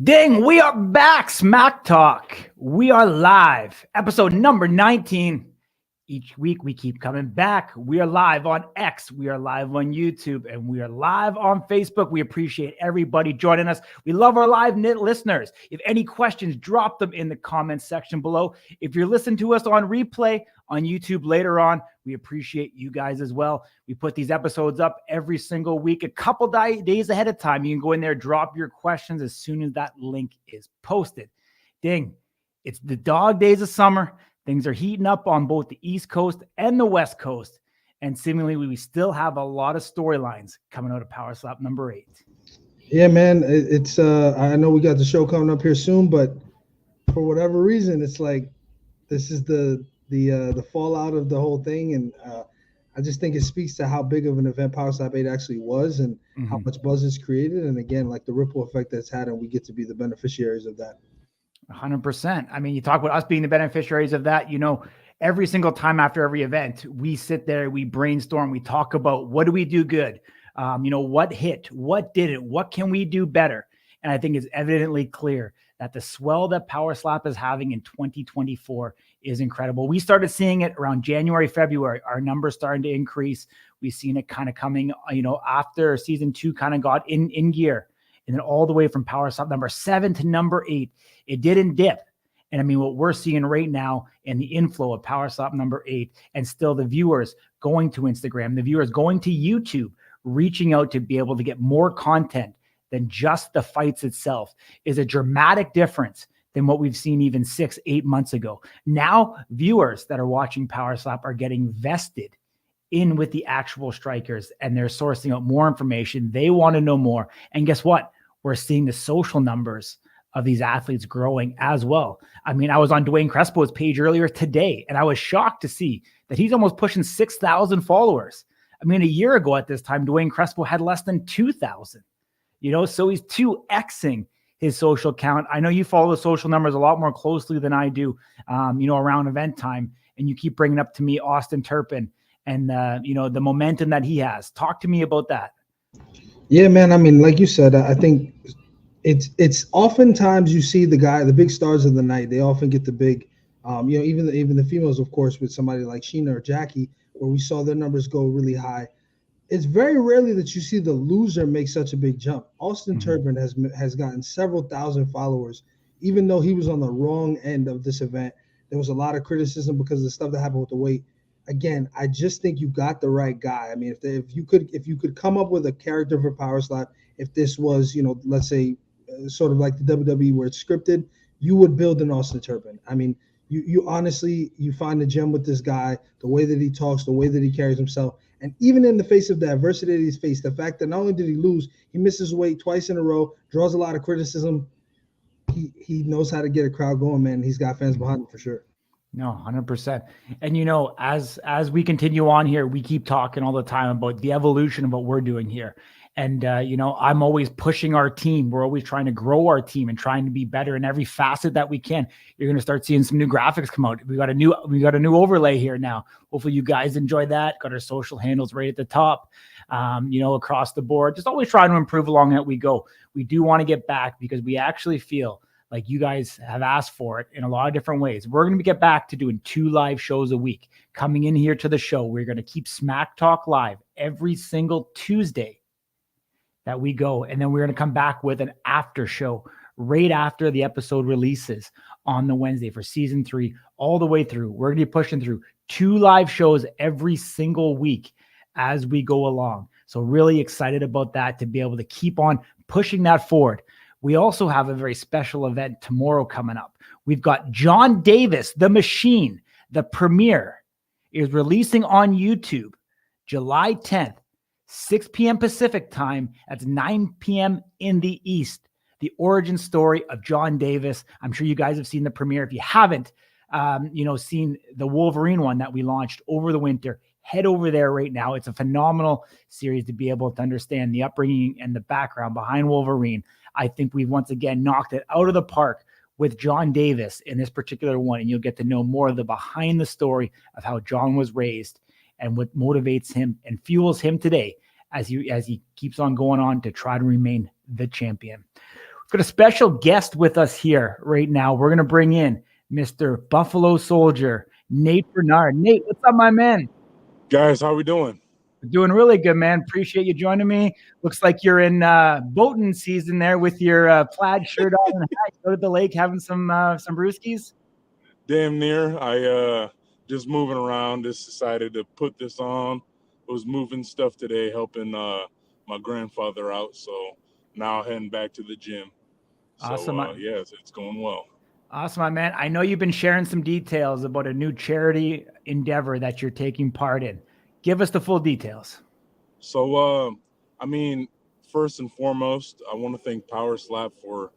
Ding, we are back. Smack Talk. We are live. Episode number 19. Each week we keep coming back. We are live on X. We are live on YouTube. And we are live on Facebook. We appreciate everybody joining us. We love our live listeners. If any questions, drop them in the comments section below. If you're listening to us on replay on YouTube later on, we appreciate you guys as well. We put these episodes up every single week, a couple days ahead of time. You can go in there, drop your questions as soon as that link is posted. Ding, it's the dog days of summer. Things are heating up on both the East Coast and the West Coast. And seemingly, we still have a lot of storylines coming out of Power Slap number 8. Yeah, man. It's I know we got the show coming up here soon, but for whatever reason, it's like this is the fallout of the whole thing. And I just think it speaks to how big of an event Power Slap 8 actually was and how much buzz it's created. And again, like the ripple effect that's had, and we get to be the beneficiaries of that. 100%. I mean, you talk about us being the beneficiaries of that, every single time after every event, we sit there, we brainstorm, we talk about what do we do good? What hit, what didn't, what can we do better? And I think it's evidently clear that the swell that Power Slap is having in 2024 is incredible. We started seeing it around January, February, our numbers starting to increase. We've seen it kind of coming, after season 2 kind of got in gear. And then all the way from Power Slap number 7 to number 8, it didn't dip. And I mean, what we're seeing right now in the inflow of Power Slap number 8, and still the viewers going to Instagram, the viewers going to YouTube, reaching out to be able to get more content than just the fights itself, is a dramatic difference than what we've seen even 6-8 months ago. Now, viewers that are watching Power Slap are getting vested in with the actual strikers, and they're sourcing out more information. They want to know more. And guess what? We're seeing the social numbers of these athletes growing as well. I mean, I was on Dwayne Crespo's page earlier today, and I was shocked to see that he's almost pushing 6,000 followers. I mean, a year ago at this time, Dwayne Crespo had less than 2,000, so he's 2Xing his social count. I know you follow the social numbers a lot more closely than I do, around event time, and you keep bringing up to me Austin Turpin and, the momentum that he has. Talk to me about that. Yeah, man. I mean, like you said, I think it's oftentimes you see the big stars of the night. They often get the big, even the females, of course, with somebody like Sheena or Jackie, where we saw their numbers go really high. It's very rarely that you see the loser make such a big jump. Austin Turpin has gotten several thousand followers, even though he was on the wrong end of this event. There was a lot of criticism because of the stuff that happened with the weight. Again, I just think you got the right guy. I mean, if you could come up with a character for Power Slap, if this was, let's say, sort of like the WWE where it's scripted, you would build an Austin Turpin. I mean, you honestly, you find a gem with this guy, the way that he talks, the way that he carries himself. And even in the face of the adversity that he's faced, the fact that not only did he lose, he misses weight twice in a row, draws a lot of criticism. He knows how to get a crowd going, man. He's got fans behind him for sure. No, 100%. And, as we continue on here, we keep talking all the time about the evolution of what we're doing here. And, I'm always pushing our team. We're always trying to grow our team and trying to be better in every facet that we can. You're going to start seeing some new graphics come out. We got a new overlay here now. Hopefully you guys enjoy that. Got our social handles right at the top, across the board. Just always trying to improve along that we go. We do want to get back because we actually feel like you guys have asked for it in a lot of different ways. We're going to get back to doing 2 live shows a week. Coming in here to the show, we're going to keep Smack Talk live every single Tuesday that we go. And then we're going to come back with an after show right after the episode releases on the Wednesday for season 3, all the way through. We're going to be pushing through 2 live shows every single week as we go along. So really excited about that, to be able to keep on pushing that forward. We also have a very special event tomorrow coming up. We've got John Davis, The Machine. The premiere is releasing on YouTube July 10th, 6 p.m. Pacific time. That's 9 p.m. in the East. The origin story of John Davis. I'm sure you guys have seen the premiere. If you haven't, seen the Wolverine one that we launched over the winter, head over there right now. It's a phenomenal series to be able to understand the upbringing and the background behind Wolverine. I think we've once again knocked it out of the park with John Davis in this particular one, and you'll get to know more of the behind the story of how John was raised and what motivates him and fuels him today as he keeps on going on to try to remain the champion. Got a special guest with us here right now. We're going to bring in Mr. Buffalo Soldier, Nate Bernard. Nate, what's up, my man? Guys, how we doing? Doing really good, man. Appreciate you joining me. Looks like you're in boating season there with your plaid shirt on and hat. Go to the lake having some brewskis. Damn near. I just moving around. Just decided to put this on. Was moving stuff today, helping my grandfather out. So now heading back to the gym. Awesome. So yes, it's going well. Awesome, my man. I know you've been sharing some details about a new charity endeavor that you're taking part in. Give us the full details. So I mean, first and foremost, I want to thank Power Slap for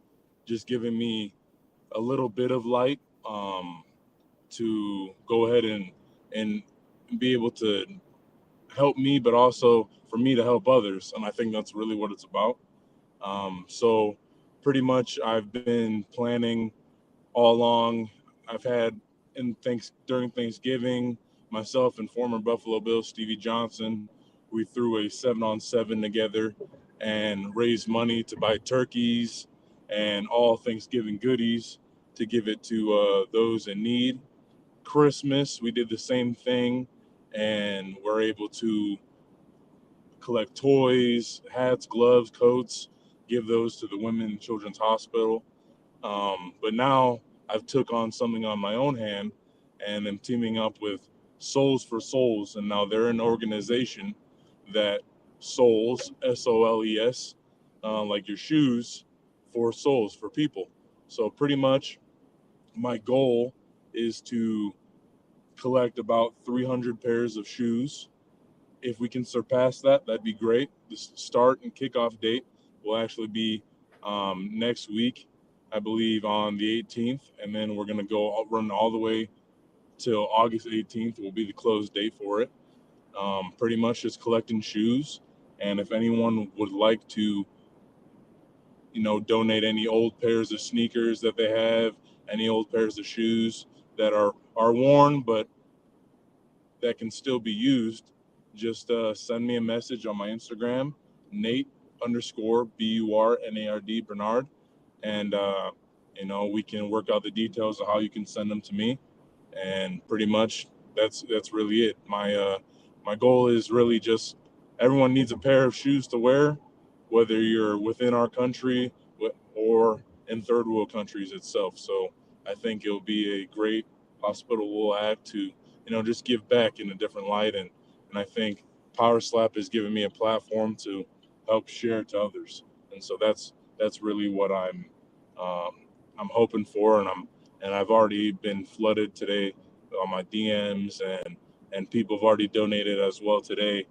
just giving me a little bit of light to go ahead and be able to help me, but also for me to help others. And I think that's really what it's about. So pretty much I've been planning all along. I've had during Thanksgiving, myself and former Buffalo Bills Stevie Johnson, we threw a 7-on-7 together and raised money to buy turkeys and all Thanksgiving goodies to give it to those in need. Christmas, we did the same thing, and we're able to collect toys, hats, gloves, coats, give those to the Women and Children's Hospital. But now I've took on something on my own hand, and I'm teaming up with Souls for Souls, and now they're an organization that souls, SOLES, like your shoes, for souls, for people. So pretty much my goal is to collect about 300 pairs of shoes. If we can surpass that, that'd be great. The start and kickoff date will actually be next week, I believe, on the 18th, and then we're going to go run all the way till August 18th will be the close date for it. Pretty much just collecting shoes, and if anyone would like to, donate any old pairs of sneakers that they have, any old pairs of shoes that are worn but that can still be used, just send me a message on my Instagram, Nate_BURNARD Bernard, and we can work out the details of how you can send them to me. And pretty much that's really it. My goal is really just everyone needs a pair of shoes to wear, whether you're within our country or in third world countries itself. So I think it'll be a great hospitable act to just give back in a different light, and I think Power Slap has given me a platform to help share to others, and so that's really what I'm hoping for, and I've already been flooded today on my DMs, and people have already donated as well today,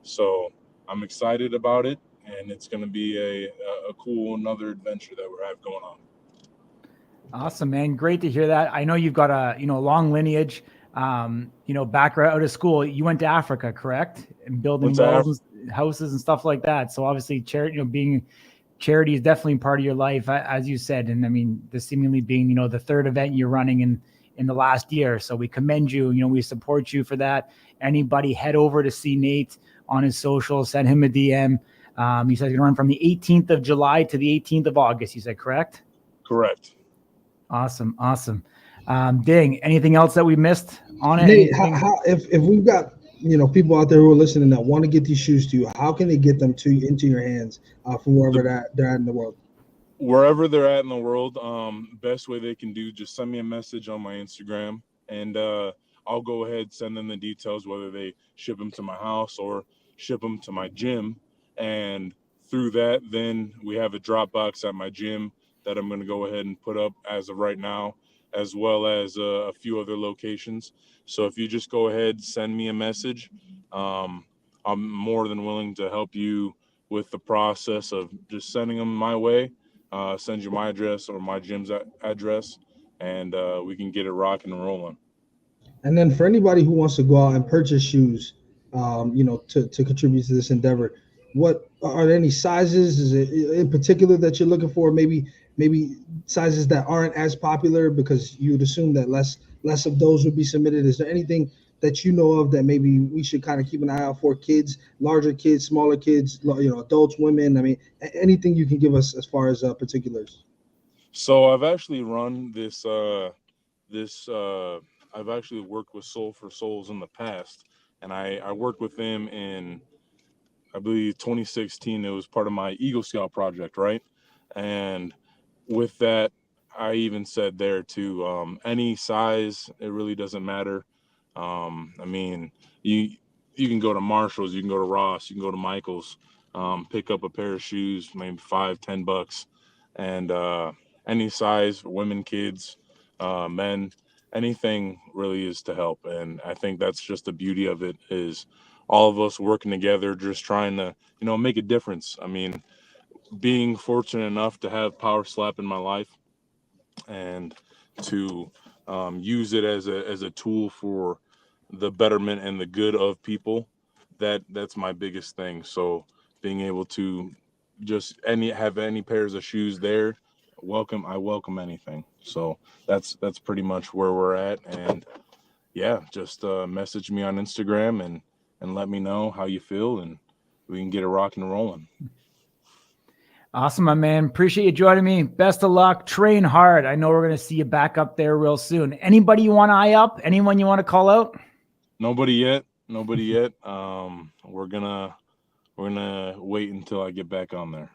so I'm excited about it, and it's going to be a cool another adventure that we have going on. Awesome, man. Great to hear that. I know you've got a long lineage. Background out of school. You went to Africa, correct? And building wells, houses, and stuff like that. So obviously, charity, being charity is definitely part of your life, as you said. And I mean, this seemingly being the third event you're running in the last year. So we commend you. We support you for that. Anybody head over to see Nate on his socials. Send him a DM. He said he's going to run from the 18th of July to the 18th of August. You said correct? Correct. Awesome. Ding. Anything else that we missed on it? Nate, if we've got people out there who are listening that want to get these shoes to you, how can they get them into your hands from wherever they're at in the world? Wherever they're at in the world, best way they can do, just send me a message on my Instagram, and I'll go ahead, send them the details, whether they ship them to my house or ship them to my gym. And through that, then we have a drop box at my gym that I'm going to go ahead and put up as of right now, as well as a few other locations. So if you just go ahead, send me a message, I'm more than willing to help you with the process of just sending them my way. Send you my address or my gym's address, and we can get it rocking and rolling. And then for anybody who wants to go out and purchase shoes, to contribute to this endeavor, what are there any sizes? Is it in particular that you're looking for? Maybe sizes that aren't as popular, because you would assume that less of those would be submitted. Is there anything that you know of that maybe we should kind of keep an eye out for? Kids, larger kids, smaller kids, adults, women. I mean, anything you can give us as far as particulars. So I've actually run I've actually worked with Soul for Souls in the past, and I worked with them in, I believe, 2016. It was part of my Eagle Scout project, right? And with that, I even said there too, any size, it really doesn't matter. I mean, you can go to Marshalls, you can go to Ross, you can go to Michael's, pick up a pair of shoes, maybe $5-10, and any size, women, kids, men, anything really is to help. And I think that's just the beauty of it, is all of us working together, just trying to, make a difference. I mean, being fortunate enough to have Power Slap in my life and to use it as a tool for the betterment and the good of people, that's my biggest thing. So being able to just have any pairs of shoes there, I welcome anything. So that's pretty much where we're at. And yeah, just message me on Instagram and let me know how you feel, and we can get it rocking and rolling. Awesome, my man. Appreciate you joining me. Best of luck. Train hard. I know we're going to see you back up there real soon. Anybody you want to eye up? Anyone you want to call out? Nobody yet. We're gonna wait until I get back on there.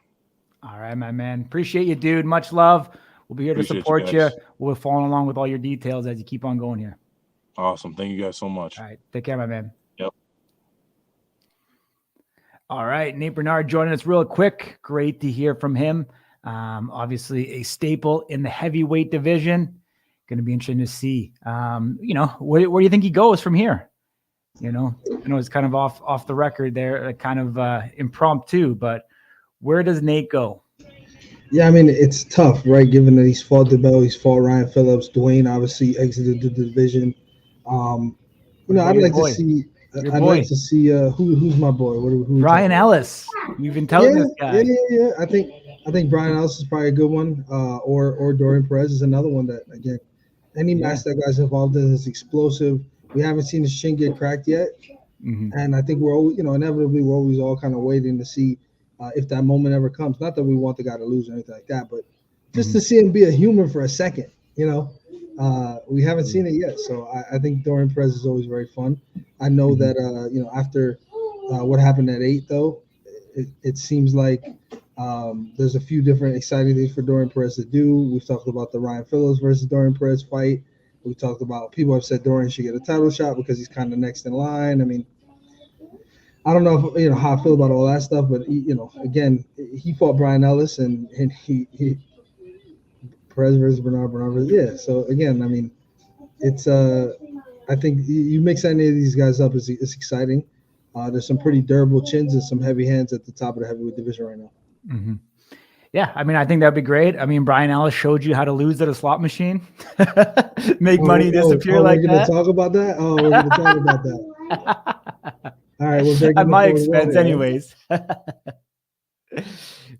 All right, my man. Appreciate you, dude. Much love. We'll be here to support you. We're following along with all your details as you keep on going here. Awesome. Thank you guys so much. All right. Take care, my man. Yep. All right. Nate Bernard joining us real quick. Great to hear from him. Obviously a staple in the heavyweight division. Going to be interesting to see, where do you think he goes from here? I know it's kind of off the record there, kind of impromptu, but where does Nate go? Yeah, I mean, it's tough, right? Given that he's fought DeBell, he's fought Ryan Phillips, Dwayne obviously exited the division. I'd like to see. I'd like to see who's my boy. Who Brian Ellis. We've been telling this guy. Yeah. I think Brian Ellis is probably a good one. Or Dorian Perez is another one that, again, any match that guy's involved in is explosive. We haven't seen his chin get cracked yet, and I think we're always, inevitably we're always all kind of waiting to see if that moment ever comes. Not that we want the guy to lose or anything like that, but just to see him be a human for a second. We haven't seen it yet, so I think Dorian Perez is always very fun. I know that after what happened at 8, though, it seems like there's a few different exciting things for Dorian Perez to do. We've talked about the Ryan Phillips versus Dorian Perez fight. We talked about, people have said Dorian should get a title shot because he's kind of next in line. I mean, I don't know if, how I feel about all that stuff, but again, he fought Brian Ellis and he Perez versus Bernard versus, yeah. So again, I mean, it's I think you mix any of these guys up, it's exciting. There's some pretty durable chins and some heavy hands at the top of the heavyweight division right now. Mm-hmm. Yeah, I mean, I think that'd be great. I mean, Brian Ellis showed you how to lose at a slot machine, make money disappear like that. We're going to talk about that? Oh, we're going to talk about that. All right. Well, at my expense anyways.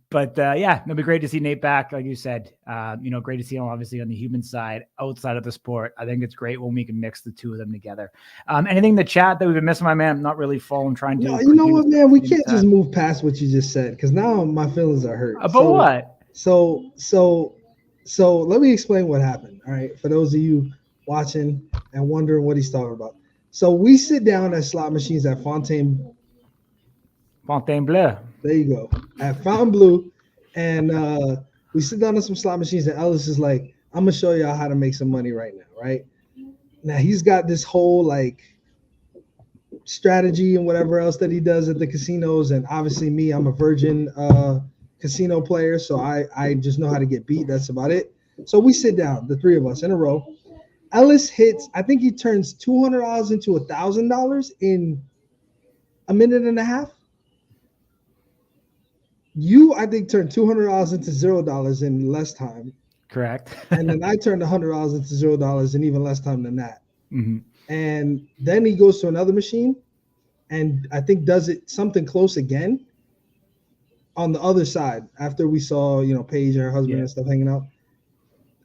But yeah, it'll be great to see Nate back. Like you said, great to see him obviously on the human side, outside of the sport. I think it's great when we can mix the two of them together. Anything in the chat that we've been missing, my man? I'm not really following, trying to. No, you know what, man? We can't just move past what you just said, because now my feelings are hurt. About what? So let me explain what happened. All right. For those of you watching and wondering what he's talking about. So we sit down at slot machines at Fontainebleau. There you go. At Fontainebleau. And we sit down on some slot machines, and Ellis is like, I'm going to show y'all how to make some money right now, right? Now, he's got this whole, strategy and whatever else that he does at the casinos. And obviously me, I'm a virgin casino player, so I just know how to get beat. That's about it. So we sit down, the three of us in a row. Ellis hits, I think he turns $200 into $1,000 in a minute and a half. You, I think, turned $200 into $0 in less time. Correct. And then I turned $100 into $0 in even less time than that. Mm-hmm. And then he goes to another machine and I think does it something close again on the other side after we saw, Paige and her husband and stuff hanging out.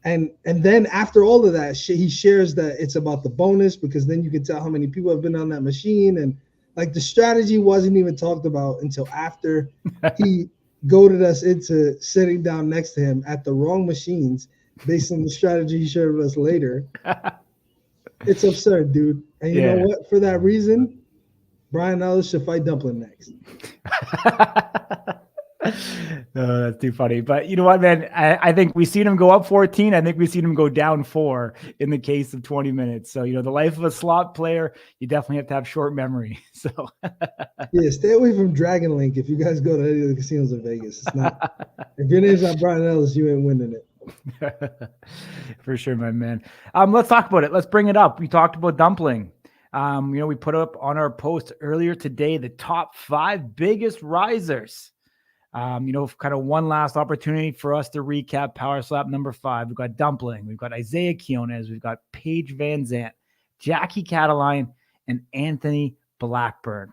And then after all of that, he shares that it's about the bonus, because then you can tell how many people have been on that machine. And like the strategy wasn't even talked about until after he goaded us into sitting down next to him at the wrong machines based on the strategy he shared with us later. It's absurd, dude. And you know what? For that reason, Brian Ellis should fight Dumpling next. No, that's too funny. But you know what, man? I think we've seen him go up 14. I think we've seen him go down 4 in the case of 20 minutes. So, the life of a slot player, you definitely have to have short memory. So, yeah, stay away from Dragon Link if you guys go to any of the casinos in Vegas. It's not, if your name's not Brian Ellis, you ain't winning it. For sure, my man. Let's talk about it. Let's bring it up. We talked about Dumpling. We put up on our post earlier today the top 5 biggest risers. Kind of one last opportunity for us to recap Power Slap number 5. We've got Dumpling, we've got Isaiah Quiones, we've got Paige Van Zandt, Jackie Cataline, and Anthony Blackburn.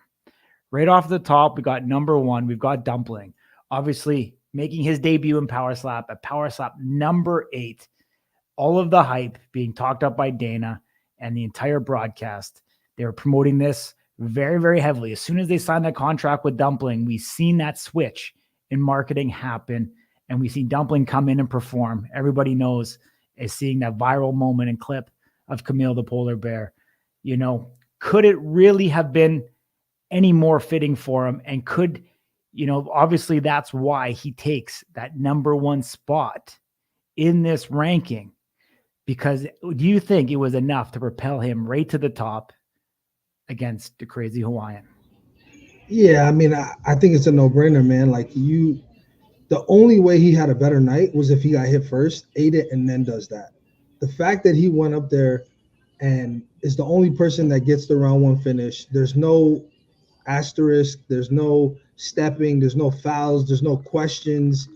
Right off the top, we got number 1, we've got Dumpling, obviously making his debut in Power Slap at Power Slap number 8. All of the hype being talked up by Dana and the entire broadcast. They were promoting this very, very heavily. As soon as they signed that contract with Dumpling, we've seen that switch in marketing happen, and we see Dumpling come in and perform. Everybody knows is seeing that viral moment and clip of Camille the polar bear. Could it really have been any more fitting for him? And could, obviously that's why he takes that number 1 spot in this ranking, because do you think it was enough to propel him right to the top against the Crazy Hawaiian? Yeah, I mean, I think it's a no-brainer, man. Like the only way he had a better night was if he got hit first, ate it, and then does that. The fact that he went up there and is the only person that gets the round 1 finish, there's no asterisk, there's no stepping, there's no fouls, there's no questions.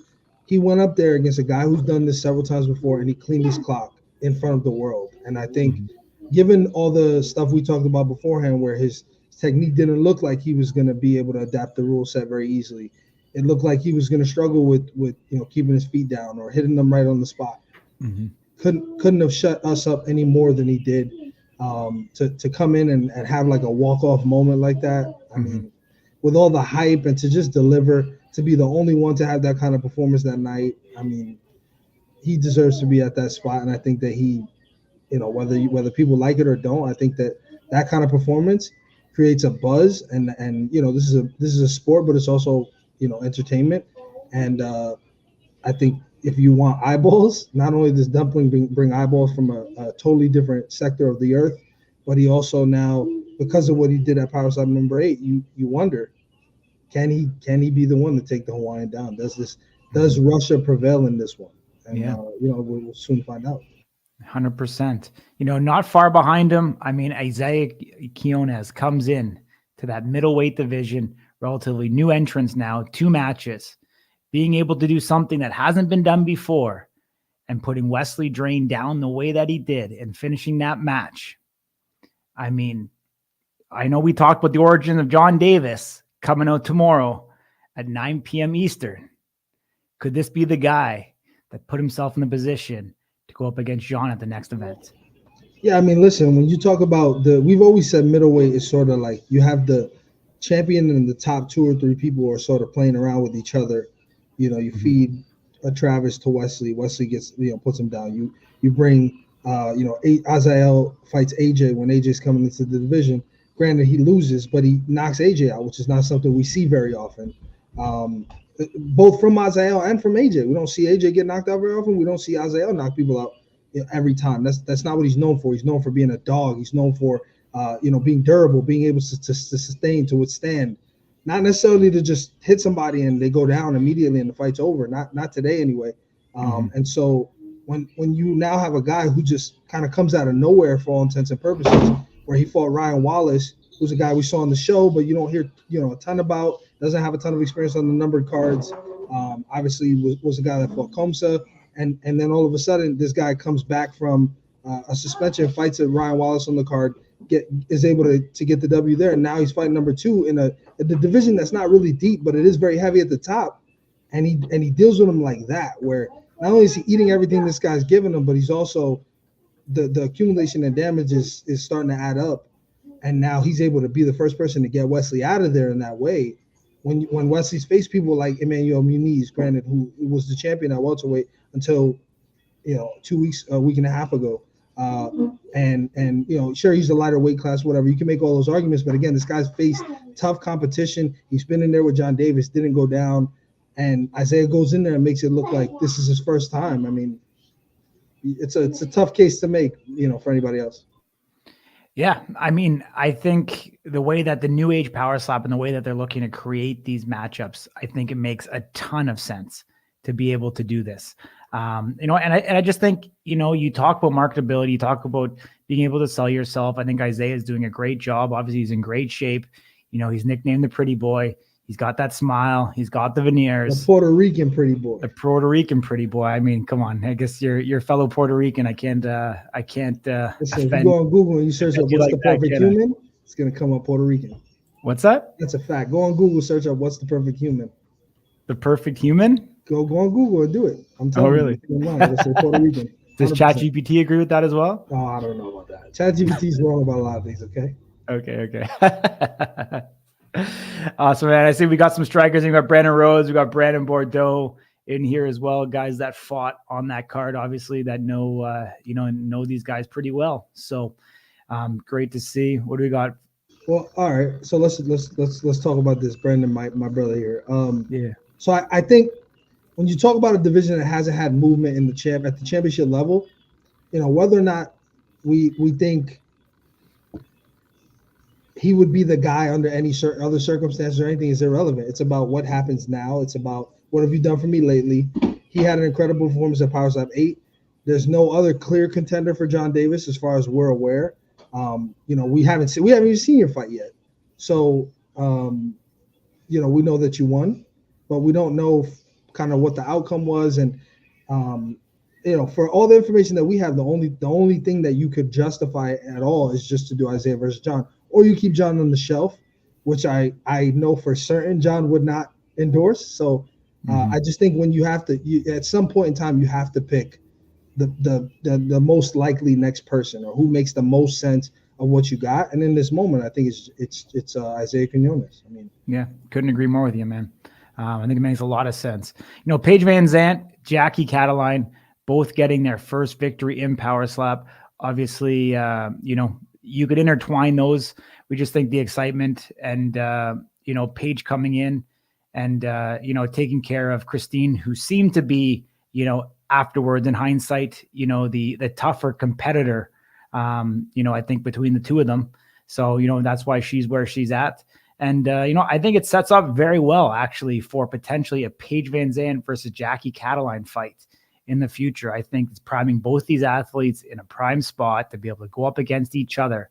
He went up there against a guy who's done this several times before, and he cleaned his clock in front of the world. And I think given all the stuff we talked about beforehand, where his technique didn't look like he was going to be able to adapt the rule set very easily. It looked like he was going to struggle with keeping his feet down or hitting them right on the spot. Mm-hmm. Couldn't have shut us up any more than he did. To come in and have like a walk-off moment like that. I mean, with all the hype and to just deliver, to be the only one to have that kind of performance that night. I mean, he deserves to be at that spot. And I think that he, whether people like it or don't, I think that kind of performance creates a buzz, and this is a sport, but it's also entertainment, and I think if you want eyeballs, not only does Dumpling bring eyeballs from a totally different sector of the earth, but he also now, because of what he did at Power Slap number 8, you wonder, can he be the one to take the Hawaiian down? Does Russia prevail in this one? And we'll soon find out. 100%. Not far behind him, I mean, Isaiah Quiones comes in to that middleweight division, relatively new entrance now, 2 matches, being able to do something that hasn't been done before and putting Wesley Drain down the way that he did and finishing that match. I mean, I know we talked about the origin of John Davis coming out tomorrow at 9 p.m. Eastern. Could this be the guy that put himself in the position to go up against John at the next event? Yeah, I mean, listen, when you talk about we've always said middleweight is sort of like you have the champion and the top 2 or 3 people are sort of playing around with each other. You feed a Travis to Wesley. Wesley gets, puts him down. You bring, Azael fights AJ when AJ's coming into the division. Granted, he loses, but he knocks AJ out, which is not something we see very often. Both from Azael and from AJ. We don't see AJ get knocked out very often. We don't see Azael knock people out every time. That's not what he's known for. He's known for being a dog. He's known for being durable, being able to sustain, to withstand. Not necessarily to just hit somebody and they go down immediately and the fight's over. Not today anyway. And so when you now have a guy who just kind of comes out of nowhere for all intents and purposes, where he fought Ryan Wallace, who's a guy we saw on the show, but you don't hear a ton about, doesn't have a ton of experience on the numbered cards. Obviously was a guy that fought Komsa, and then all of a sudden this guy comes back from a suspension, fights at Ryan Wallace on the card, is able to get the W there, and now he's fighting number 2 in the division that's not really deep, but it is very heavy at the top, and he deals with him like that, where not only is he eating everything this guy's giving him, but he's also the accumulation of damage is starting to add up. And now he's able to be the first person to get Wesley out of there in that way. When Wesley's faced people like Emmanuel Muniz, granted, who was the champion at welterweight until 2 weeks, a week and a half ago, and sure, he's a lighter weight class, whatever. You can make all those arguments, but again, this guy's faced tough competition. He's been in there with John Davis, didn't go down, and Isaiah goes in there and makes it look like this is his first time. I mean, it's a tough case to make, for anybody else. Yeah, I mean, I think the way that the new age power slap and the way that they're looking to create these matchups, I think it makes a ton of sense to be able to do this. And I just think, you talk about marketability, you talk about being able to sell yourself. I think Isaiah is doing a great job. Obviously, he's in great shape. He's nicknamed the pretty boy. He's got that smile. He's got the veneers. The Puerto Rican pretty boy. The Puerto Rican pretty boy. I mean, come on. I guess you're fellow Puerto Rican. I can't. Listen, if you go on Google and you search up what's the perfect human, it's gonna come up Puerto Rican. What's that? That's a fact. Go on Google, search up what's the perfect human. The perfect human? Go on Google and do it. I'm telling you. Oh, really? Puerto Rican. Does ChatGPT agree with that as well? Oh, I don't know about that. ChatGPT is wrong about a lot of things. Okay. Okay. Awesome, man. I see we got some strikers. We got Brandon Rhodes. We got Brandon Bordeaux in here as well. Guys that fought on that card, obviously, that know these guys pretty well. So great to see. What do we got? Well, all right. So let's talk about this. Brandon, my brother here. Yeah. So I think when you talk about a division that hasn't had movement in at the championship level, whether or not we think he would be the guy under any other circumstances or anything is irrelevant. It's about what happens now. It's about what have you done for me lately. He had an incredible performance at Power Slap 8. There's no other clear contender for John Davis as far as we're aware. We haven't even seen your fight yet. So, we know that you won, but we don't know kind of what the outcome was. And, for all the information that we have, the only thing that you could justify at all is just to do Isaiah versus John. Or you keep John on the shelf, which I know for certain John would not endorse. So I just think when you have to, at some point in time, you have to pick the most likely next person or who makes the most sense of what you got. And in this moment, I think it's Isaiah Quinones. I mean, yeah, couldn't agree more with you, man. I think it makes a lot of sense. Paige Van Zandt, Jackie Cataline, both getting their first victory in Power Slap. Obviously, you could intertwine those. We just think the excitement and, Paige coming in and, taking care of Christine, who seemed to be, afterwards in hindsight, the tougher competitor, I think between the two of them. So, that's why she's where she's at. And, I think it sets up very well, actually, for potentially a Paige Van Zandt versus Jackie Cataline fight in the future. I think it's priming both these athletes in a prime spot to be able to go up against each other,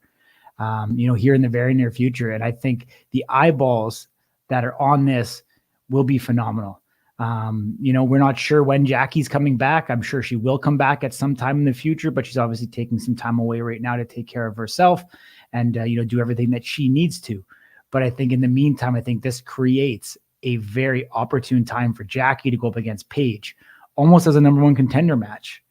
here in the very near future. And I think the eyeballs that are on this will be phenomenal. We're not sure when Jackie's coming back. I'm sure she will come back at some time in the future, but she's obviously taking some time away right now to take care of herself and, do everything that she needs to. But I think in the meantime, I think this creates a very opportune time for Jackie to go up against Paige, almost as a number one contender match,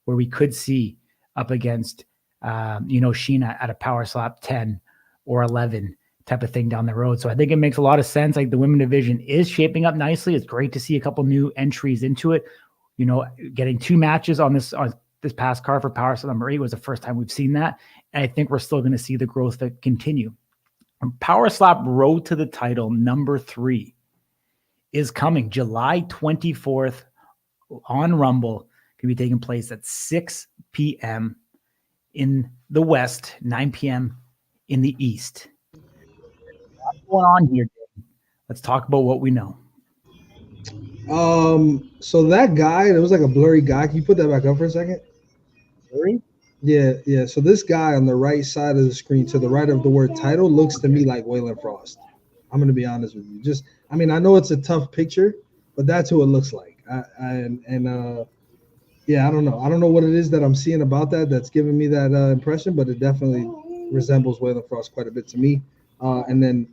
where we could see up against, Sheena at a Power Slap 10 or 11 type of thing down the road. So I think it makes a lot of sense. Like the women division is shaping up nicely. It's great to see a couple new entries into it. Getting two matches on this past card for Power Slap number 8 was the first time we've seen that. And I think we're still going to see the growth that continue. Power Slap Road to the Title number 3 is coming July 24th on Rumble. Can be taking place at 6 p.m. in the West, 9 p.m. in the East. What's going on here, Dave? Let's talk about what we know. So that guy, there was like a blurry guy. Can you put that back up for a second? Blurry? Yeah. So this guy on the right side of the screen, to the right of the word title, looks to me like Waylon Frost. I'm gonna be honest with you. I know it's a tough picture, but that's who it looks like. I don't know. I don't know what it is that I'm seeing about that's giving me that impression, but it definitely resembles Waylon Frost quite a bit to me. And then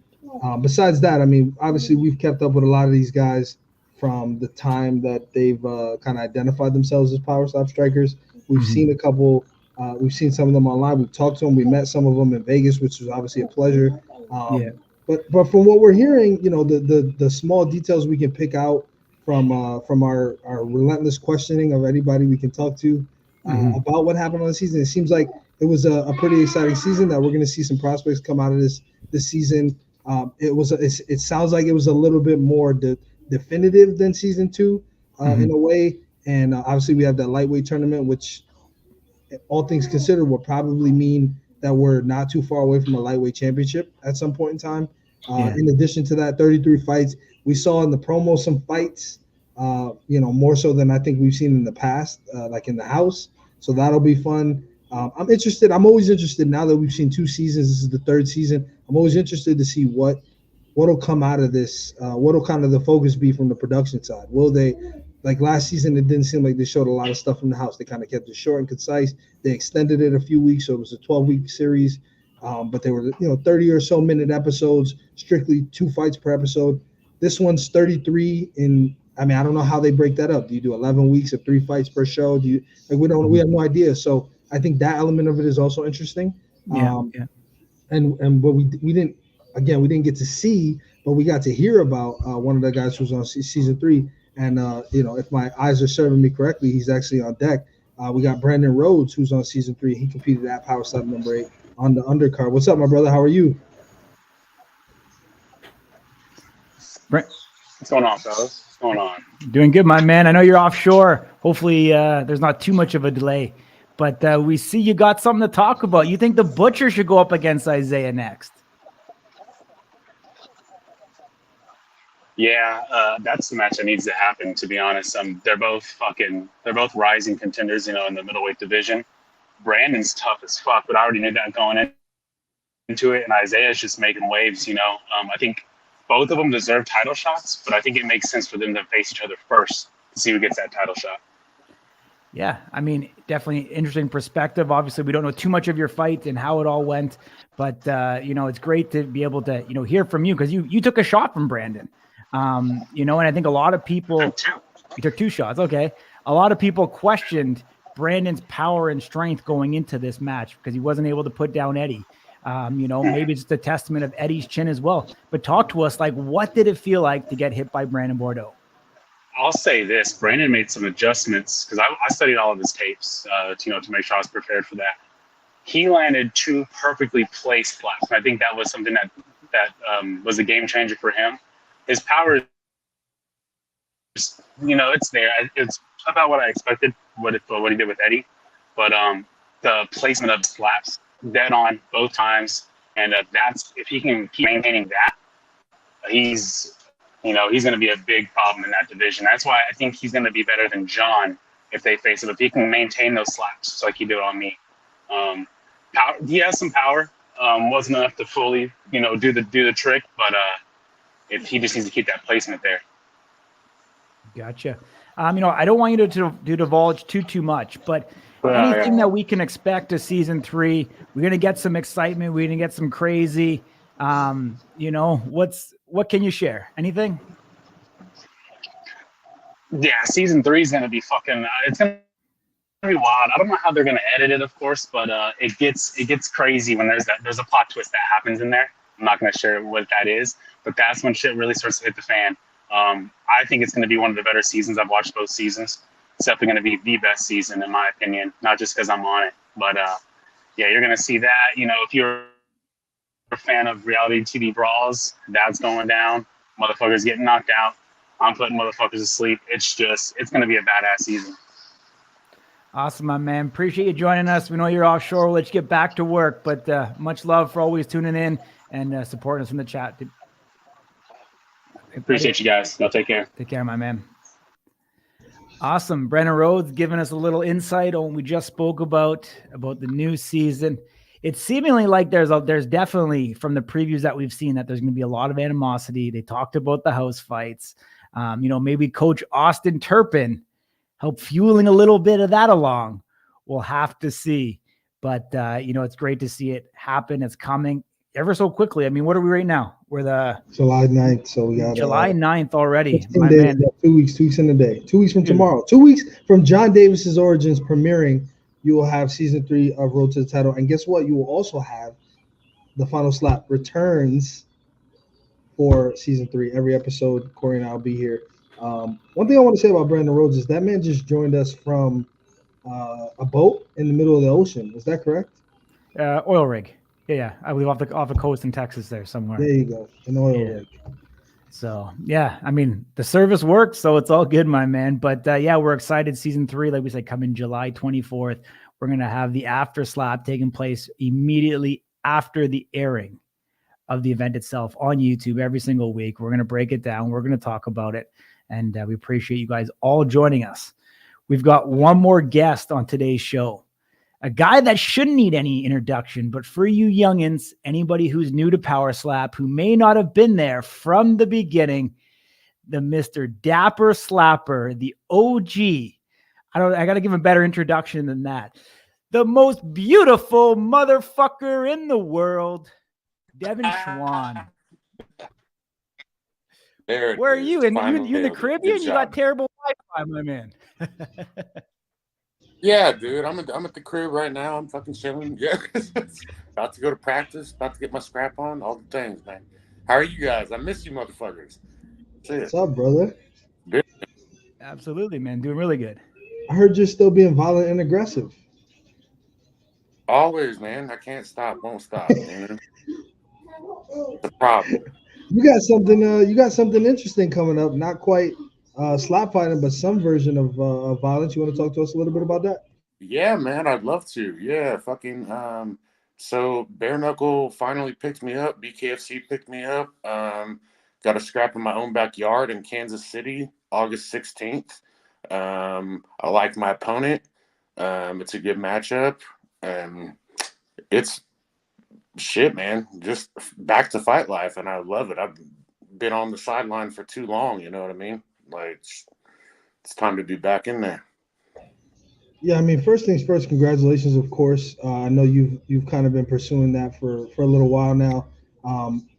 besides that, obviously we've kept up with a lot of these guys from the time that they've kind of identified themselves as power stop strikers. We've seen a couple. We've seen some of them online. We've talked to them. We met some of them in Vegas, which was obviously a pleasure. But from what we're hearing, the small details we can pick out from our relentless questioning of anybody we can talk to about what happened on the season, it seems like it was a pretty exciting season that we're going to see some prospects come out of this season. It sounds like it was a little bit more definitive than season 2 in a way. And obviously we have that lightweight tournament, which all things considered will probably mean that we're not too far away from a lightweight championship at some point in time. In addition to that, 33 fights. We saw in the promo some fights, more so than I think we've seen in the past, like in the house. So that'll be fun. I'm interested. I'm always interested now that we've seen 2 seasons. This is the 3rd season. I'm always interested to see what'll come out of this. What'll kind of the focus be from the production side? Will they, like last season, it didn't seem like they showed a lot of stuff from the house. They kind of kept it short and concise. They extended it a few weeks, so it was a 12-week series. But they were, 30 or so minute episodes, strictly 2 fights per episode. This one's 33 I don't know how they break that up. Do you do 11 weeks of 3 fights per show? We have no idea. So I think that element of it is also interesting. And what we didn't get to see, but we got to hear about one of the guys who's on season 3. And, if my eyes are serving me correctly, he's actually on deck. We got Brandon Rhodes, who's on season 3. He competed at Power Step number 8 on the undercard. What's up, my brother? How are you? What's going on, fellas? What's going on? Doing good, my man. I know you're offshore. Hopefully there's not too much of a delay. But we see you got something to talk about. You think the Butcher should go up against Isaiah next? Yeah, that's the match that needs to happen, to be honest. They're both rising contenders, in the middleweight division. Brandon's tough as fuck, but I already knew that going into it. And Isaiah's just making waves, I think both of them deserve title shots, but I think it makes sense for them to face each other first to see who gets that title shot. Yeah, definitely interesting perspective. Obviously, we don't know too much of your fight and how it all went, but it's great to be able to hear from you because you took a shot from Brandon. And I think a lot of people you took 2 shots. Okay, a lot of people questioned Brandon's power and strength going into this match because he wasn't able to put down Eddie. Maybe it's just a testament of Eddie's chin as well. But talk to us, what did it feel like to get hit by Brandon Bordeaux? I'll say this: Brandon made some adjustments because I studied all of his tapes, to make sure I was prepared for that. He landed 2 perfectly placed slaps, and I think that was something that was a game changer for him. His power, it's there. It's about what I expected. What he did with Eddie, but the placement of slaps dead on both times, and that's if he can keep maintaining that, he's going to be a big problem in that division. That's why I think he's going to be better than John if they face him. If he can maintain those slaps, just like he did on me. He has some power. Wasn't enough to fully, do the trick, but if he just needs to keep that placement there. Gotcha. I don't want you to divulge too much, but anything that we can expect to season 3, we're going to get some excitement. We're going to get some crazy, what can you share? Anything? Yeah. Season 3 is going to be it's going to be wild. I don't know how they're going to edit it, of course, but it gets crazy when there's a plot twist that happens in there. I'm not going to share what that is, but that's when shit really starts to hit the fan. I think it's going to be one of the better seasons. I've watched both seasons. It's definitely going to be the best season, in my opinion, not just because I'm on it. But, you're going to see that. If you're a fan of reality TV brawls, that's going down. Motherfuckers getting knocked out. I'm putting motherfuckers to sleep. It's going to be a badass season. Awesome, my man. Appreciate you joining us. We know you're offshore. We'll let you get back to work, but much love for always tuning in and supporting us in the chat. Appreciate you guys. Y'all take care. Take care, my man. Awesome. Brandon Rhodes giving us a little insight on what we just spoke about the new season. It's seemingly like there's definitely, from the previews that we've seen, that there's going to be a lot of animosity. They talked about the house fights. Maybe Coach Austin Turpin help fueling a little bit of that along. We'll have to see. But, it's great to see it happen. It's coming ever so quickly. What are we right now? We're the July 9th, so we got July 9th already. 15 My days, man. 2 weeks in a day. 2 weeks from Dude. tomorrow. 2 weeks from John Davis's Origins premiering, you will have season 3 of Road to the Title. And guess what? You will also have the Final Slap returns for season 3. Every episode, Corey and I will be here. One thing I want to say about Brandon Rhodes is that man just joined us from a boat in the middle of the ocean. Is that correct? Oil rig. Yeah. I believe off the coast in Texas there somewhere. There you go. An oil rig. So yeah, I mean the service works, so it's all good, my man. But yeah, we're excited. Season 3, like we said, coming July 24th. We're gonna have the after slap taking place immediately after the airing of the event itself on YouTube every single week. We're gonna break it down. We're gonna talk about it, and we appreciate you guys all joining us. We've got one more guest on today's show. A guy that shouldn't need any introduction, but for you youngins, anybody who's new to Power Slap, who may not have been there from the beginning, the Mr. Dapper Slapper, the OG. I got to give him a better introduction than that. The most beautiful motherfucker in the world, Devin Schwan. There Where are is. you? And Finally you in the nailed it. Caribbean? Good You got job. terrible Wi-Fi, my man. Yeah, dude. I'm at the crib right now. I'm fucking chilling. Yeah. About to go to practice. About to get my scrap on. All the things, man. How are you guys? I miss you, motherfuckers. What's up, brother? Absolutely, man. Doing really good. I heard you're still being violent and aggressive. Always, man. I can't stop. Won't stop. You know? The problem. You got something. You got something interesting coming up. Not quite slap fighting, but some version of violence. You want to talk to us a little bit about that? Yeah, man. I'd love to. Yeah, fucking. So Bare Knuckle finally picked me up. BKFC picked me up. Got a scrap in my own backyard in Kansas City, August 16th. I like my opponent. It's a good matchup. It's shit, man. Just back to fight life, and I love it. I've been on the sideline for too long. You know what I mean? Like it's time to be back in there. Yeah, I mean, first things first. Congratulations, of course. I know you've kind of been pursuing that for a little while now.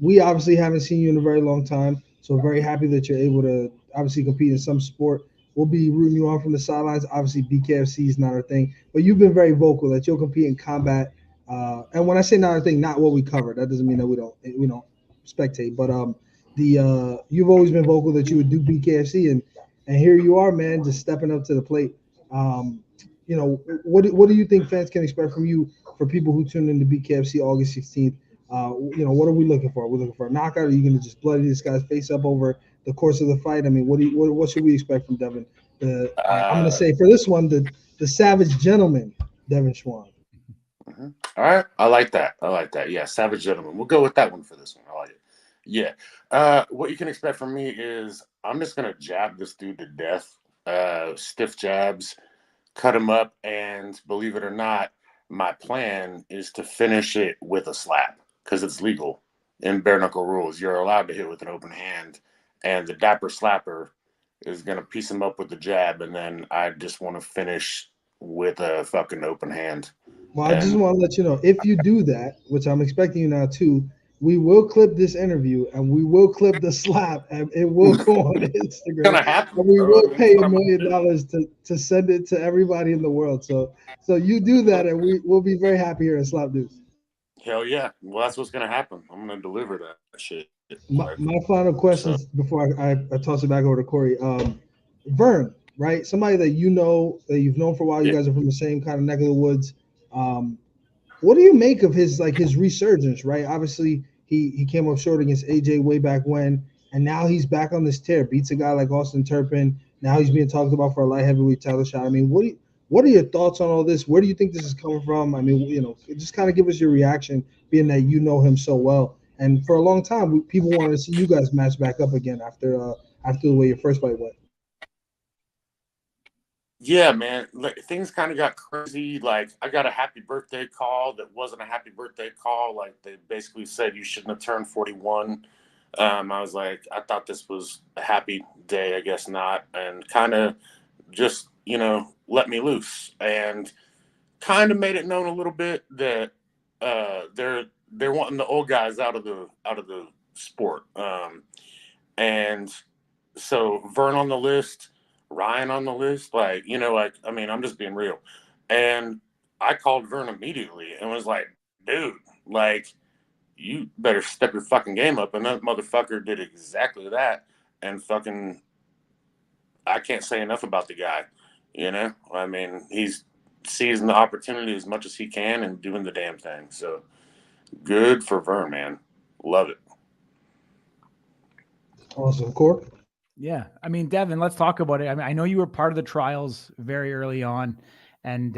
We obviously haven't seen you in a very long time, so very happy that you're able to obviously compete in some sport. We'll be rooting you on from the sidelines. Obviously, BKFC is not our thing, but you've been very vocal that you'll compete in combat. And when I say not our thing, not what we cover. That doesn't mean that we don't spectate. But you've always been vocal that you would do BKFC, and here you are, man, just stepping up to the plate. What do you think fans can expect from you for people who tune into BKFC August 16th? What are we looking for? Are we looking for a knockout? Are you going to just bloody this guy's face up over the course of the fight? I mean, what should we expect from Devin? I'm going to say for this one, the savage gentleman, Devin Schwan. Mm-hmm. All right, I like that. Yeah, savage gentleman. We'll go with that one for this one. I like it. Yeah. What you can expect from me is I'm just gonna jab this dude to death. Stiff jabs, cut him up, and believe it or not, my plan is to finish it with a slap because it's legal in bare knuckle rules. You're allowed to hit with an open hand, and the Dapper Slapper is gonna piece him up with the jab, and then I just want to finish with a fucking open hand. Well, I just want to let you know, if you do that, which I'm expecting you now too, we will clip this interview and we will clip the slap and it will go on Instagram. Gonna happen, and we will pay $1 million to send it to everybody in the world. So you do that and we'll be very happy here at Slap News. Hell yeah. Well, that's what's going to happen. I'm going to deliver that shit. My final questions before I toss it back over to Corey. Vern, right? Somebody that you've known for a while. You guys are from the same kind of neck of the woods. What do you make of his resurgence, right? Obviously, he came up short against AJ way back when, and now he's back on this tear. Beats a guy like Austin Turpin. Now he's being talked about for a light heavyweight title shot. I mean, what are your thoughts on all this? Where do you think this is coming from? I mean, just kind of give us your reaction, being that you know him so well. And for a long time, people wanted to see you guys match back up again after the way your first fight went. Yeah, man. Things kind of got crazy. Like, I got a happy birthday call that wasn't a happy birthday call. Like, they basically said you shouldn't have turned 41. I was like, I thought this was a happy day. I guess not. And kind of just, let me loose. And kind of made it known a little bit that they're wanting the old guys out of the sport. And so Vern on the list, Ryan on the list, like, you know, like, I mean, I'm just being real. And I called Vern immediately and was like, dude, like, you better step your fucking game up. And that motherfucker did exactly that. And fucking, I can't say enough about the guy. You know, I mean, he's seizing the opportunity as much as he can and doing the damn thing. So good for Vern, man. Love it. Awesome, Cork. Yeah. I mean, Devin, let's talk about it. I mean, I know you were part of the trials very early on and,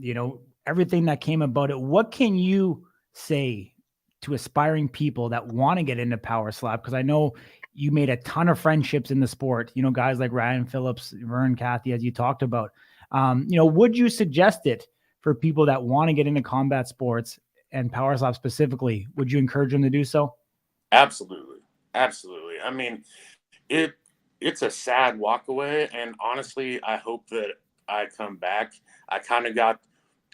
you know, everything that came about it. What can you say to aspiring people that want to get into power slap? Because I know you made a ton of friendships in the sport, you know, guys like Ryan Phillips, Vern, Kathy, as you talked about. You know, would you suggest it for people that want to get into combat sports and power slap specifically? Would you encourage them to do so? Absolutely. Absolutely. I mean, it's a sad walk away. And honestly, I hope that I come back. I kind of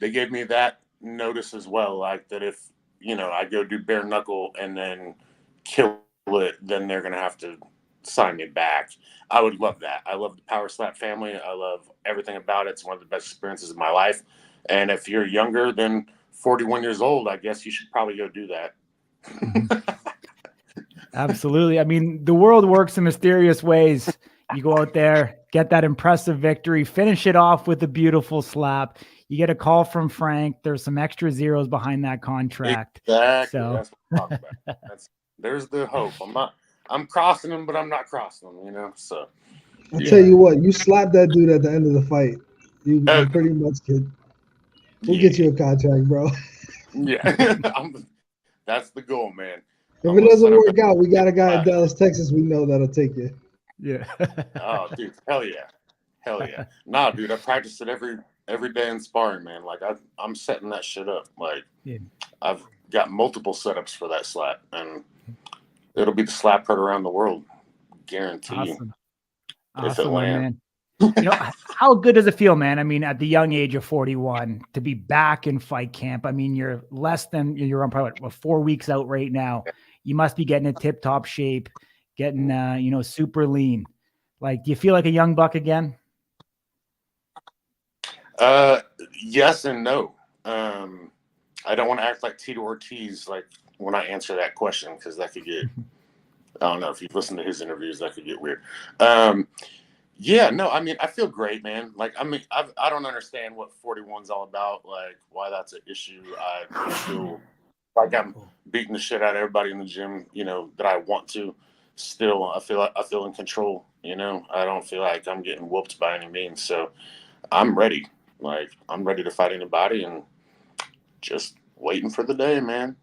they gave me that notice as well. Like that if, you know, I go do bare knuckle and then kill it, then they're going to have to sign me back. I would love that. I love the Power Slap family. I love everything about it. It's one of the best experiences of my life. And if you're younger than 41 years old, I guess you should probably go do that. Absolutely. I mean, the world works in mysterious ways. You go out there, get that impressive victory, finish it off with a beautiful slap. You get a call from Frank. There's some extra zeros behind that contract. Exactly. So That's what I'm talking about. There's the hope. I'm crossing them, but I'm not crossing them, you know? So I'll tell you what, you slap that dude at the end of the fight. You pretty much could. We'll get you a contract, bro. Yeah. That's the goal, man. If it doesn't work out, we got a guy in Dallas, Texas. We know that'll take you. Yeah. Oh, dude, hell yeah. Nah, dude, I practice it every day in sparring, man. Like I'm setting that shit up. Like I've got multiple setups for that slap, and it'll be the slap heard around the world, guarantee you. If it lands. Man. You know, how good does it feel, man? I mean, at the young age of 41, to be back in fight camp. I mean, you're on probably 4 weeks out right now. You must be getting in tip-top shape, getting, you know, super lean. Like, do you feel like a young buck again? Yes and no. I don't want to act like Tito Ortiz, like when I answer that question, because that could get, I don't know, if you've listened to his interviews, that could get weird. Yeah, no, I mean, I feel great, man. Like, I mean, I don't understand what 41's all about, like why that's an issue. I feel like I'm beating the shit out of everybody in the gym, you know, that I want to. Still, I feel in control, you know. I don't feel like I'm getting whooped by any means. So I'm ready. Like, I'm ready to fight anybody and just waiting for the day, man.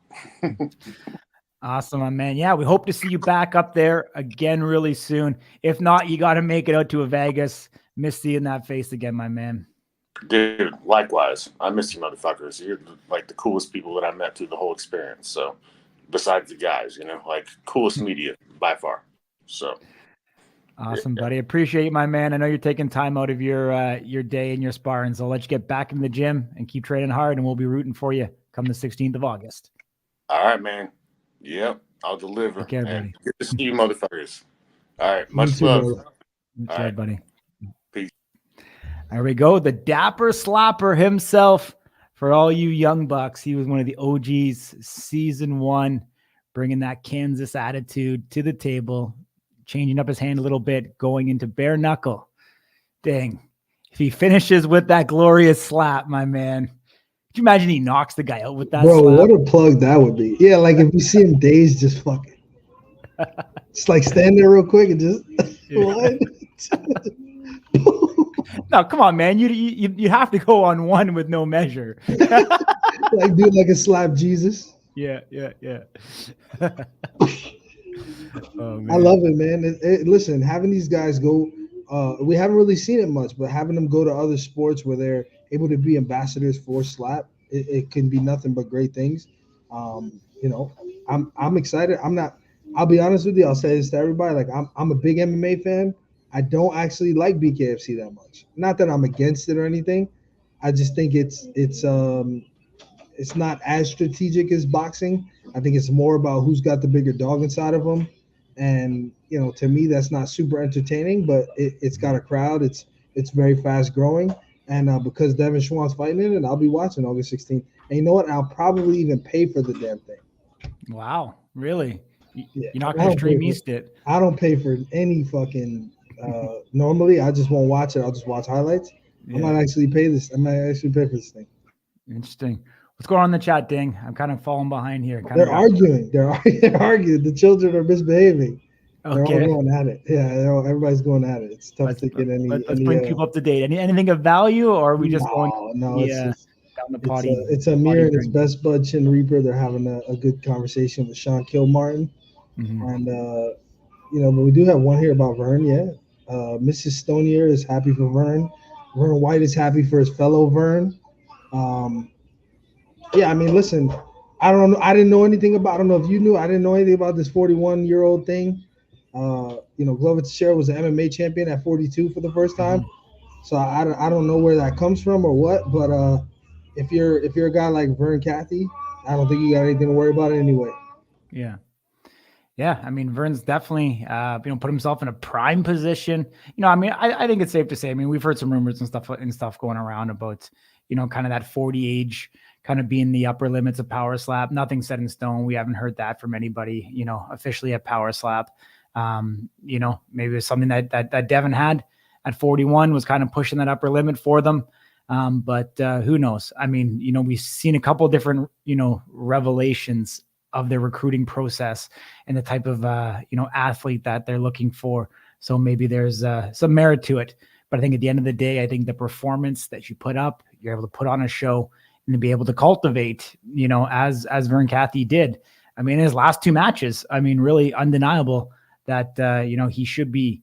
Awesome, my man. Yeah, we hope to see you back up there again really soon. If not, you got to make it out to a Vegas. Miss seeing that face again, my man. Dude, likewise. I miss you motherfuckers. You're like the coolest people that I met through the whole experience. So besides the guys, you know, like coolest media by far. So awesome, buddy. Appreciate you, my man. I know you're taking time out of your day and your sparring. So I'll let you get back in the gym and keep training hard, and we'll be rooting for you come the 16th of August. All right, man. Yep, I'll deliver. Okay, buddy. Good to see you motherfuckers. All right, much love. All right, buddy. Peace. There we go. The Dapper Slapper himself. For all you young bucks, he was one of the OGs, season 1, bringing that Kansas attitude to the table, changing up his hand a little bit, going into bare knuckle. Dang. If he finishes with that glorious slap, my man, could you imagine he knocks the guy out with that slap? What a plug that would be. Yeah, like if you see him dazed, just fucking. Just like stand there real quick and just what? No, come on, man. You have to go on one with no measure. Like do like a slap Jesus. Yeah. Oh, man. I love it, man. Listen, having these guys go, we haven't really seen it much, but having them go to other sports where they're able to be ambassadors for slap, it can be nothing but great things. You know, I'm excited. I'll be honest with you. I'll say this to everybody. Like I'm a big MMA fan. I don't actually like BKFC that much. Not that I'm against it or anything. I just think it's it's not as strategic as boxing. I think it's more about who's got the bigger dog inside of them. And to me, that's not super entertaining, but it's got a crowd. It's very fast growing, and because Devin Schwann's fighting in it, I'll be watching August 16th. And you know what? I'll probably even pay for the damn thing. Wow, really? Yeah, You're not going to stream East it? I don't pay for any fucking. Normally, I just won't watch it. I'll just watch highlights. Yeah. I might actually pay for this thing. Interesting. What's going on in the chat, Ding? I'm kind of falling behind here. They're arguing. They're arguing. The children are misbehaving. Okay. They're all going at it. Yeah, everybody's going at it. It's tough to get any. Let's bring people up to date. Anything of value, or are we just going? No, down the potty. It's Amir and his best bud Chin Reaper. They're having a good conversation with Sean Kilmartin, and but we do have one here about Vern. Yeah, Mrs. Stonier is happy for Vern. Vern White is happy for his fellow Vern. Yeah, I mean, listen, I don't know. I didn't know anything about. I don't know if you knew. I didn't know anything about this 41-year-old thing. Glover Teixeira was an MMA champion at 42 for the first time. So I don't know where that comes from or what. But if you're a guy like Vern Cathy, I don't think you got anything to worry about anyway. Yeah. Yeah, I mean, Vern's definitely, put himself in a prime position. I mean, I think it's safe to say. I mean, we've heard some rumors and stuff going around about, kind of that 40 age kind of being the upper limits of Power Slap. Nothing set in stone. We haven't heard that from anybody, officially at Power Slap. Maybe it's something that Devin had at 41 was kind of pushing that upper limit for them. But who knows? I mean, we've seen a couple of different, revelations of their recruiting process and the type of, athlete that they're looking for. So maybe there's some merit to it. But I think at the end of the day, I think the performance that you put up, you're able to put on a show and to be able to cultivate, as Vern Cathy did. I mean, his last two matches, I mean, really undeniable that, he should be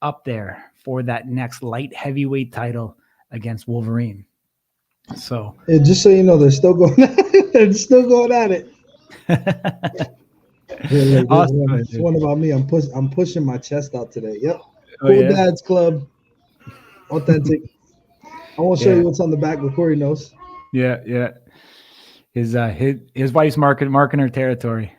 up there for that next light heavyweight title against Wolverine. So just so you know, they're still going at it. Awesome. It's one about me. I'm pushing my chest out today. Yep. Cool Dads Club. Authentic. I won't show you what's on the back, but Corey knows. Yeah. His wife's marking her territory.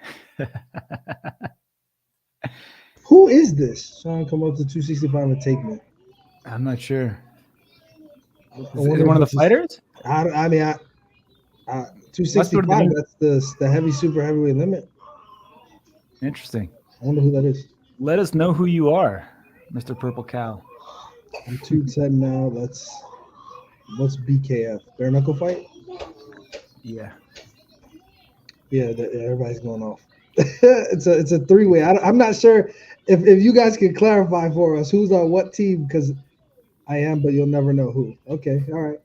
Who is this? Sean, come up to 265 and take me. I'm not sure. Is it one of the fighters? I mean, 265. That's the heavy super heavyweight limit. Interesting. I wonder who that is. Let us know who you are, Mr. Purple Cow. I'm 210 now. What's BKF? Bare knuckle fight? Yeah. Yeah, everybody's going off. It's a three-way. I'm not sure if you guys can clarify for us who's on what team, because I am, but you'll never know who. Okay, all right.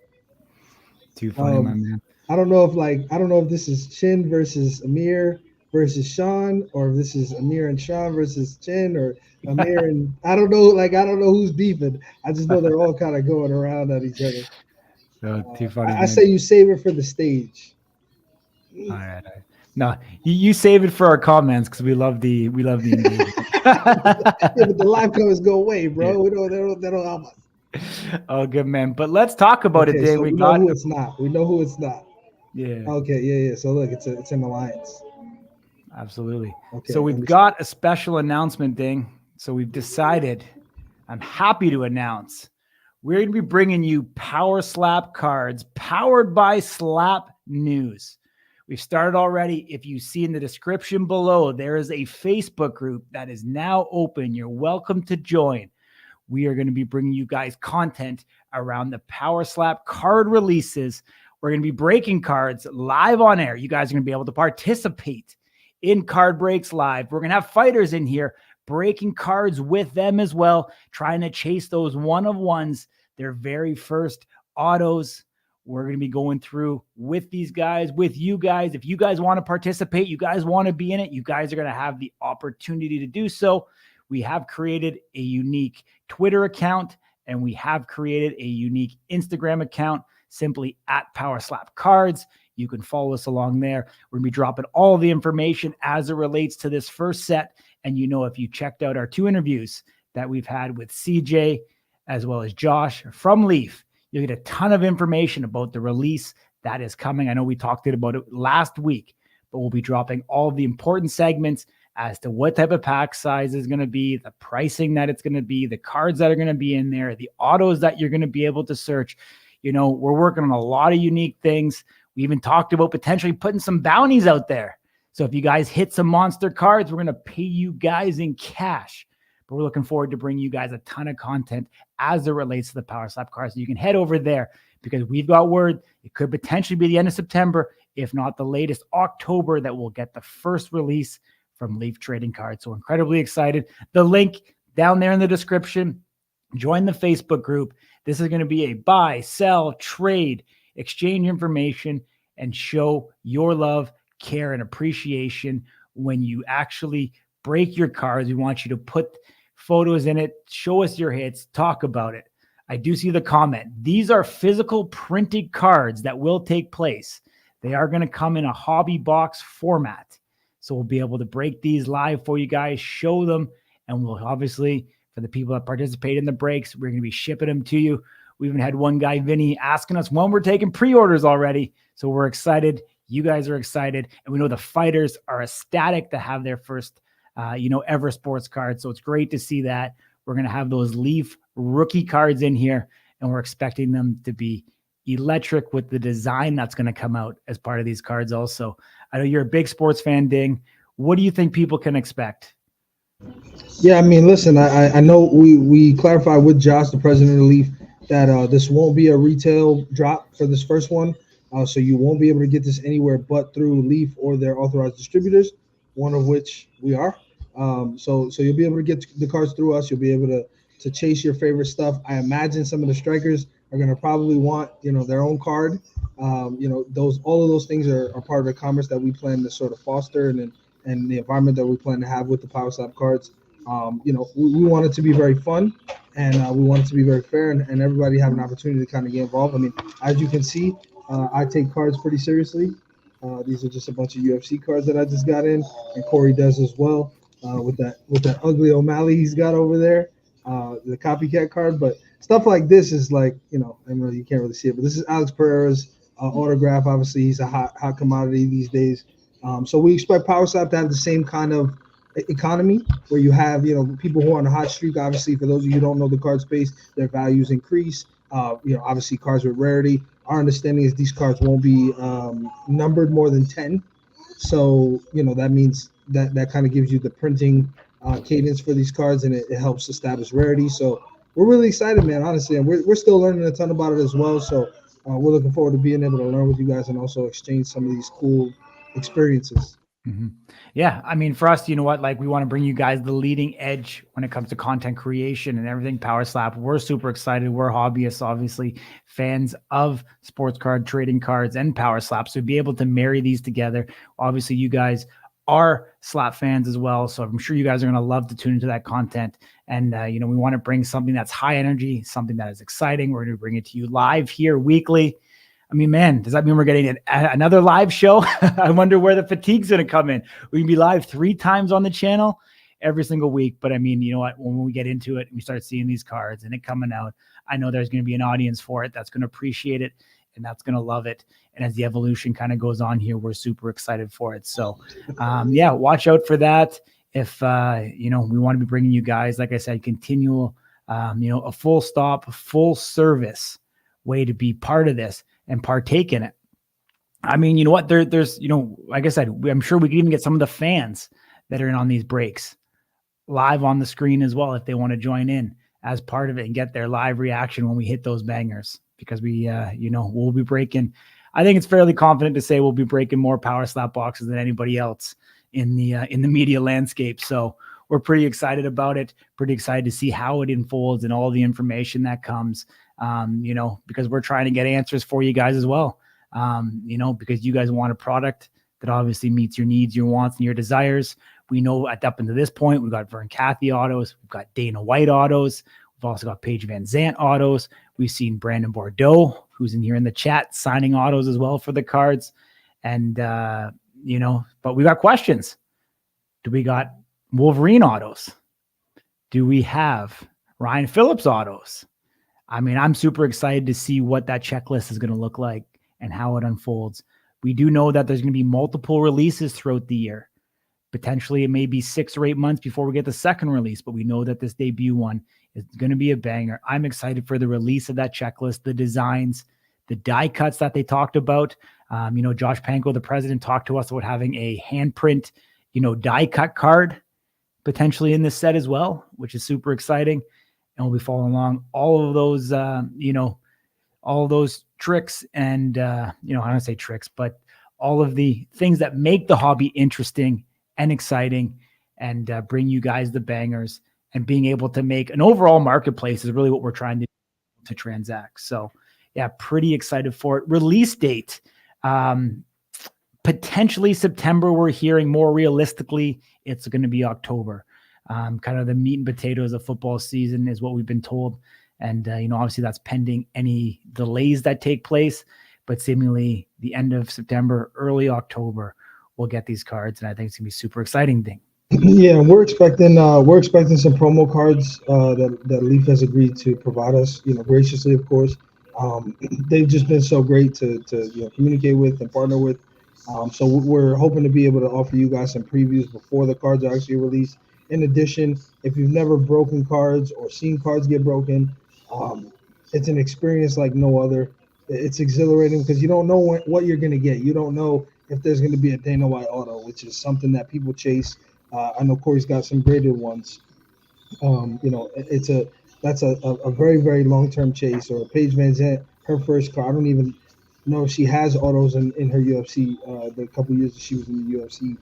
Too funny, my man. I don't know if this is Chin versus Amir versus Sean, or if this is Amir and Sean versus Chin, or Amir and I don't know who's beefing. I just know they're all kind of going around at each other. So too funny. I say you save it for the stage. All right. No, you save it for our comments because we love the engagement. But the live comments go away, bro. Yeah. We don't help us. Oh, good man. But let's talk about it, Dave. So we know who it's not. We know who it's not. Yeah. Okay. Yeah. So look, it's an alliance. Absolutely. Okay. So we've got a special announcement, Ding. So we've decided. I'm happy to announce we're going to be bringing you Power Slap cards powered by Slap News. We've started already. If you see in the description below, there is a Facebook group that is now open. You're welcome to join. We are going to be bringing you guys content around the Power Slap card releases. We're going to be breaking cards live on air. You guys are going to be able to participate in card breaks live. We're going to have fighters in here breaking cards with them as well, trying to chase those one-of-ones, their very first autos. We're going to be going through with these guys, with you guys. If you guys want to participate, you guys want to be in it, you guys are going to have the opportunity to do so. We have created a unique Twitter account, and we have created a unique Instagram account, simply at Power Slap Cards. You can follow us along there. We're going to be dropping all the information as it relates to this first set. And if you checked out our two interviews that we've had with CJ as well as Josh from Leaf, you'll get a ton of information about the release that is coming. I know we talked about it last week, but we'll be dropping all the important segments as to what type of pack size is going to be, the pricing that it's going to be, the cards that are going to be in there, the autos that you're going to be able to search. You know, we're working on a lot of unique things. We even talked about potentially putting some bounties out there. So if you guys hit some monster cards, we're going to pay you guys in cash. But we're looking forward to bringing you guys a ton of content as it relates to the Power Slap cards. So you can head over there because we've got word it could potentially be the end of September, if not the latest October, that we'll get the first release from Leaf Trading Cards. So incredibly excited. The link down there in the description. Join the Facebook group. This is going to be a buy, sell, trade, exchange information, and show your love, care, and appreciation when you actually break your cards. We want you to put photos in it, show us your hits, talk about it. I do see the comment. These are physical printed cards that will take place. They are going to come in a hobby box format. So we'll be able to break these live for you guys, show them, and we'll obviously, for the people that participate in the breaks, we're going to be shipping them to you. We even had one guy, Vinny, asking us when we're taking pre-orders already. So we're excited. You guys are excited. And we know the fighters are ecstatic to have their first, ever sports card. So it's great to see that. We're going to have those Leaf rookie cards in here, and we're expecting them to be electric with the design that's going to come out as part of these cards also. I know you're a big sports fan, Ding. What do you think people can expect? Yeah, I mean, listen, I know we clarified with Josh, the president of Leaf, that this won't be a retail drop for this first one. So you won't be able to get this anywhere but through Leaf or their authorized distributors, one of which we are. So you'll be able to get the cards through us. You'll be able to chase your favorite stuff. I imagine some of the strikers are going to probably want, their own card. All of those things are part of the commerce that we plan to sort of foster and the environment that we plan to have with the Power Slap cards. We want it to be very fun, and we want it to be very fair, and everybody have an opportunity to kind of get involved. I mean, as you can see, I take cards pretty seriously. These are just a bunch of UFC cards that I just got in, and Corey does as well with that ugly O'Malley he's got over there, the copycat card. But stuff like this is like, I know you can't really see it, but this is Alex Pereira's autograph. Obviously, he's a hot commodity these days. So we expect Power Slap to have the same kind of economy where you have, people who are on a hot streak. Obviously, for those of you who don't know the card space, their values increase. Obviously cards with rarity. Our understanding is these cards won't be numbered more than 10. So, that means that kind of gives you the printing cadence for these cards, and it helps establish rarity. So we're really excited, man, honestly. And we're still learning a ton about it as well. So we're looking forward to being able to learn with you guys and also exchange some of these cool experiences. Mm-hmm. Yeah. I mean, for us, you know what, like we want to bring you guys the leading edge when it comes to content creation and everything Power Slap. We're super excited. We're hobbyists, obviously fans of sports card trading cards and Power Slap. So be able to marry these together. Obviously you guys are slap fans as well. So I'm sure you guys are going to love to tune into that content. And, we want to bring something that's high energy, something that is exciting. We're going to bring it to you live here weekly. I mean, man, does that mean we're getting another live show? I wonder where the fatigue's going to come in. We can be live 3 times on the channel every single week. But I mean, you know what? When we get into it, we start seeing these cards and it coming out, I know there's going to be an audience for it that's going to appreciate it and that's going to love it. And as the evolution kind of goes on here, we're super excited for it. So, watch out for that. If, we want to be bringing you guys, like I said, continual, a full stop, full service way to be part of this and partake in it. I mean, you know what? There's, like I said, I'm sure we can even get some of the fans that are in on these breaks live on the screen as well, if they want to join in as part of it and get their live reaction when we hit those bangers, because we, we'll be breaking, I think it's fairly confident to say we'll be breaking more Power Slap boxes than anybody else in the media landscape. So we're pretty excited about it, pretty excited to see how it unfolds and all the information that comes. Because we're trying to get answers for you guys as well. Because you guys want a product that obviously meets your needs, your wants, and your desires. We know up into this point, we've got Vern Cathy autos, we've got Dana White autos, we've also got Paige Van Zandt autos. We've seen Brandon Bordeaux, who's in here in the chat, signing autos as well for the cards. And, but we got questions. Do we got Wolverine autos? Do we have Ryan Phillips autos? I mean, I'm super excited to see what that checklist is going to look like and how it unfolds. We do know that there's going to be multiple releases throughout the year. Potentially, it may be 6 or 8 months before we get the second release, but we know that this debut one is going to be a banger. I'm excited for the release of that checklist, the designs, the die cuts that they talked about. Josh Panko, the president, talked to us about having a handprint, die cut card potentially in this set as well, which is super exciting. And we'll be following along all of those, all of those tricks and, I don't say tricks, but all of the things that make the hobby interesting and exciting and bring you guys the bangers, and being able to make an overall marketplace is really what we're trying to transact. So yeah, pretty excited for it. Release date, potentially September. We're hearing more realistically, it's going to be October. Kind of the meat and potatoes of football season is what we've been told. And, obviously that's pending any delays that take place, but seemingly the end of September, early October, we'll get these cards. And I think it's gonna be a super exciting thing. Yeah, we're expecting some promo cards that Leaf has agreed to provide us, graciously, of course. They've just been so great to communicate with and partner with. So we're hoping to be able to offer you guys some previews before the cards are actually released. In addition, if you've never broken cards or seen cards get broken, it's an experience like no other. It's exhilarating because you don't know what you're going to get. You don't know if there's going to be a Dana White auto, which is something that people chase. I know Corey's got some graded ones. That's a very, very long-term chase. Or Paige Van Zandt, her first car. I don't even know if she has autos in her UFC. The couple years that she was in the UFC,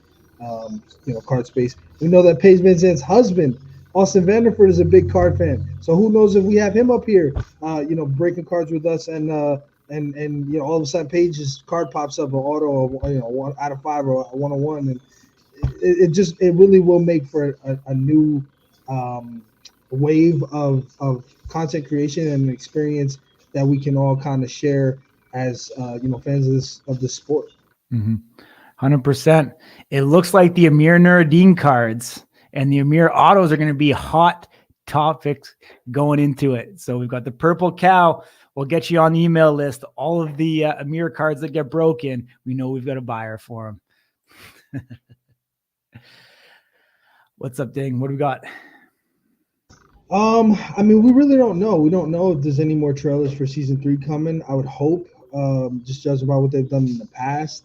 card space. We know that Paige Van Zandt's husband, Austin Vanderford, is a big card fan. So who knows if we have him up here, breaking cards with us, and all of a sudden Paige's card pops up, an auto, 1 out of 5 or a 1-on-1, and it really will make for a new wave of content creation and experience that we can all kind of share as fans of this sport. 100%. It looks like the Amir Nuruddin cards and the Amir autos are going to be hot topics going into it. So we've got the Purple Cow. We'll get you on the email list. All of the Amir cards that get broken, we know we've got a buyer for them. What's up, Ding? What do we got? We really don't know. We don't know if there's any more trailers for season 3 coming. I would hope, just judging by what they've done in the past.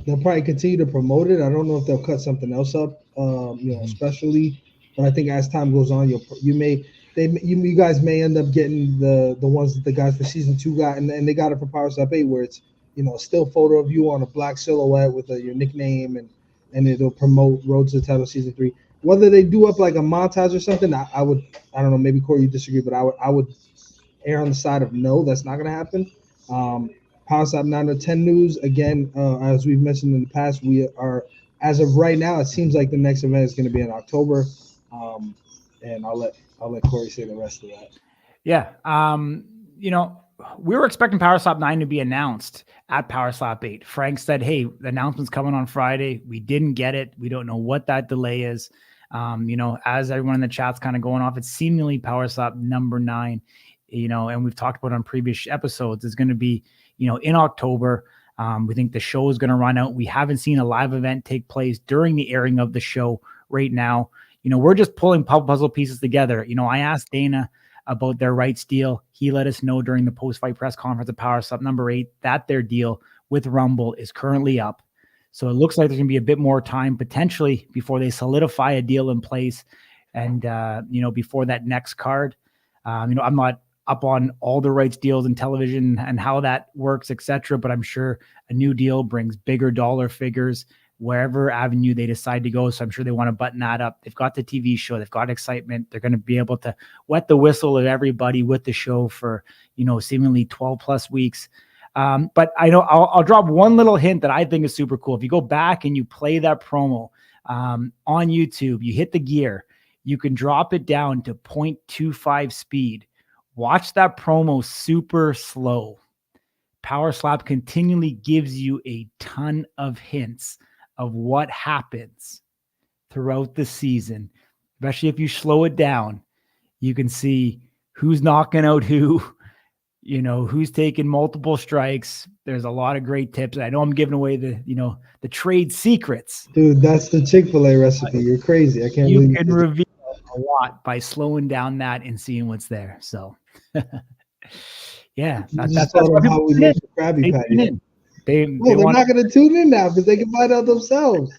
They'll probably continue to promote it. I don't know if they'll cut something else up, especially. But I think as time goes on, you guys may end up getting the ones that the guys for season 2 got, and they got it for Power Stop 8, where it's a still photo of you on a black silhouette with your nickname, and it'll promote Road to the Title season 3. Whether they do up like a montage or something, I don't know. Maybe Corey, you disagree, but I would err on the side of no. That's not going to happen. Power Stop 9 to 10 news again. As we've mentioned in the past, we are, as of right now, it seems like the next event is going to be in October. And I'll let Corey say the rest of that. Yeah. We were expecting Power Stop 9 to be announced at Power Stop 8. Frank said, hey, the announcement's coming on Friday. We didn't get it. We don't know what that delay is. As everyone in the chat's kind of going off, it's seemingly Power Stop number 9, and we've talked about on previous episodes, is going to be, in October. We think the show is going to run out. We haven't seen a live event take place during the airing of the show right now. We're just pulling puzzle pieces together. I asked Dana about their rights deal. He let us know during the post-fight press conference at Power Stop number 8 that their deal with Rumble is currently up. So it looks like there's going to be a bit more time potentially before they solidify a deal in place and, before that next card. I'm not up on all the rights deals in television and how that works, etc. But I'm sure a new deal brings bigger dollar figures wherever avenue they decide to go. So I'm sure they want to button that up. They've got the TV show. They've got excitement. They're going to be able to wet the whistle of everybody with the show for, seemingly 12 plus weeks. But I know I'll drop one little hint that I think is super cool. If you go back and you play that promo on YouTube, you hit the gear, you can drop it down to 0.25 speed. Watch that promo super slow. Power Slap continually gives you a ton of hints of what happens throughout the season, especially if you slow it down. You can see who's knocking out who, you know, who's taking multiple strikes. There's a lot of great tips. I know I'm giving away the trade secrets. Dude, that's the Chick-fil-A recipe. You're crazy. I can't You believe can you. reveal a lot by slowing down that and seeing what's there. So, yeah, You just that's thought why of people how we tune in. make the Krabby They Patty. tune in. They No, they're want. not going to tune in now because they can find out themselves.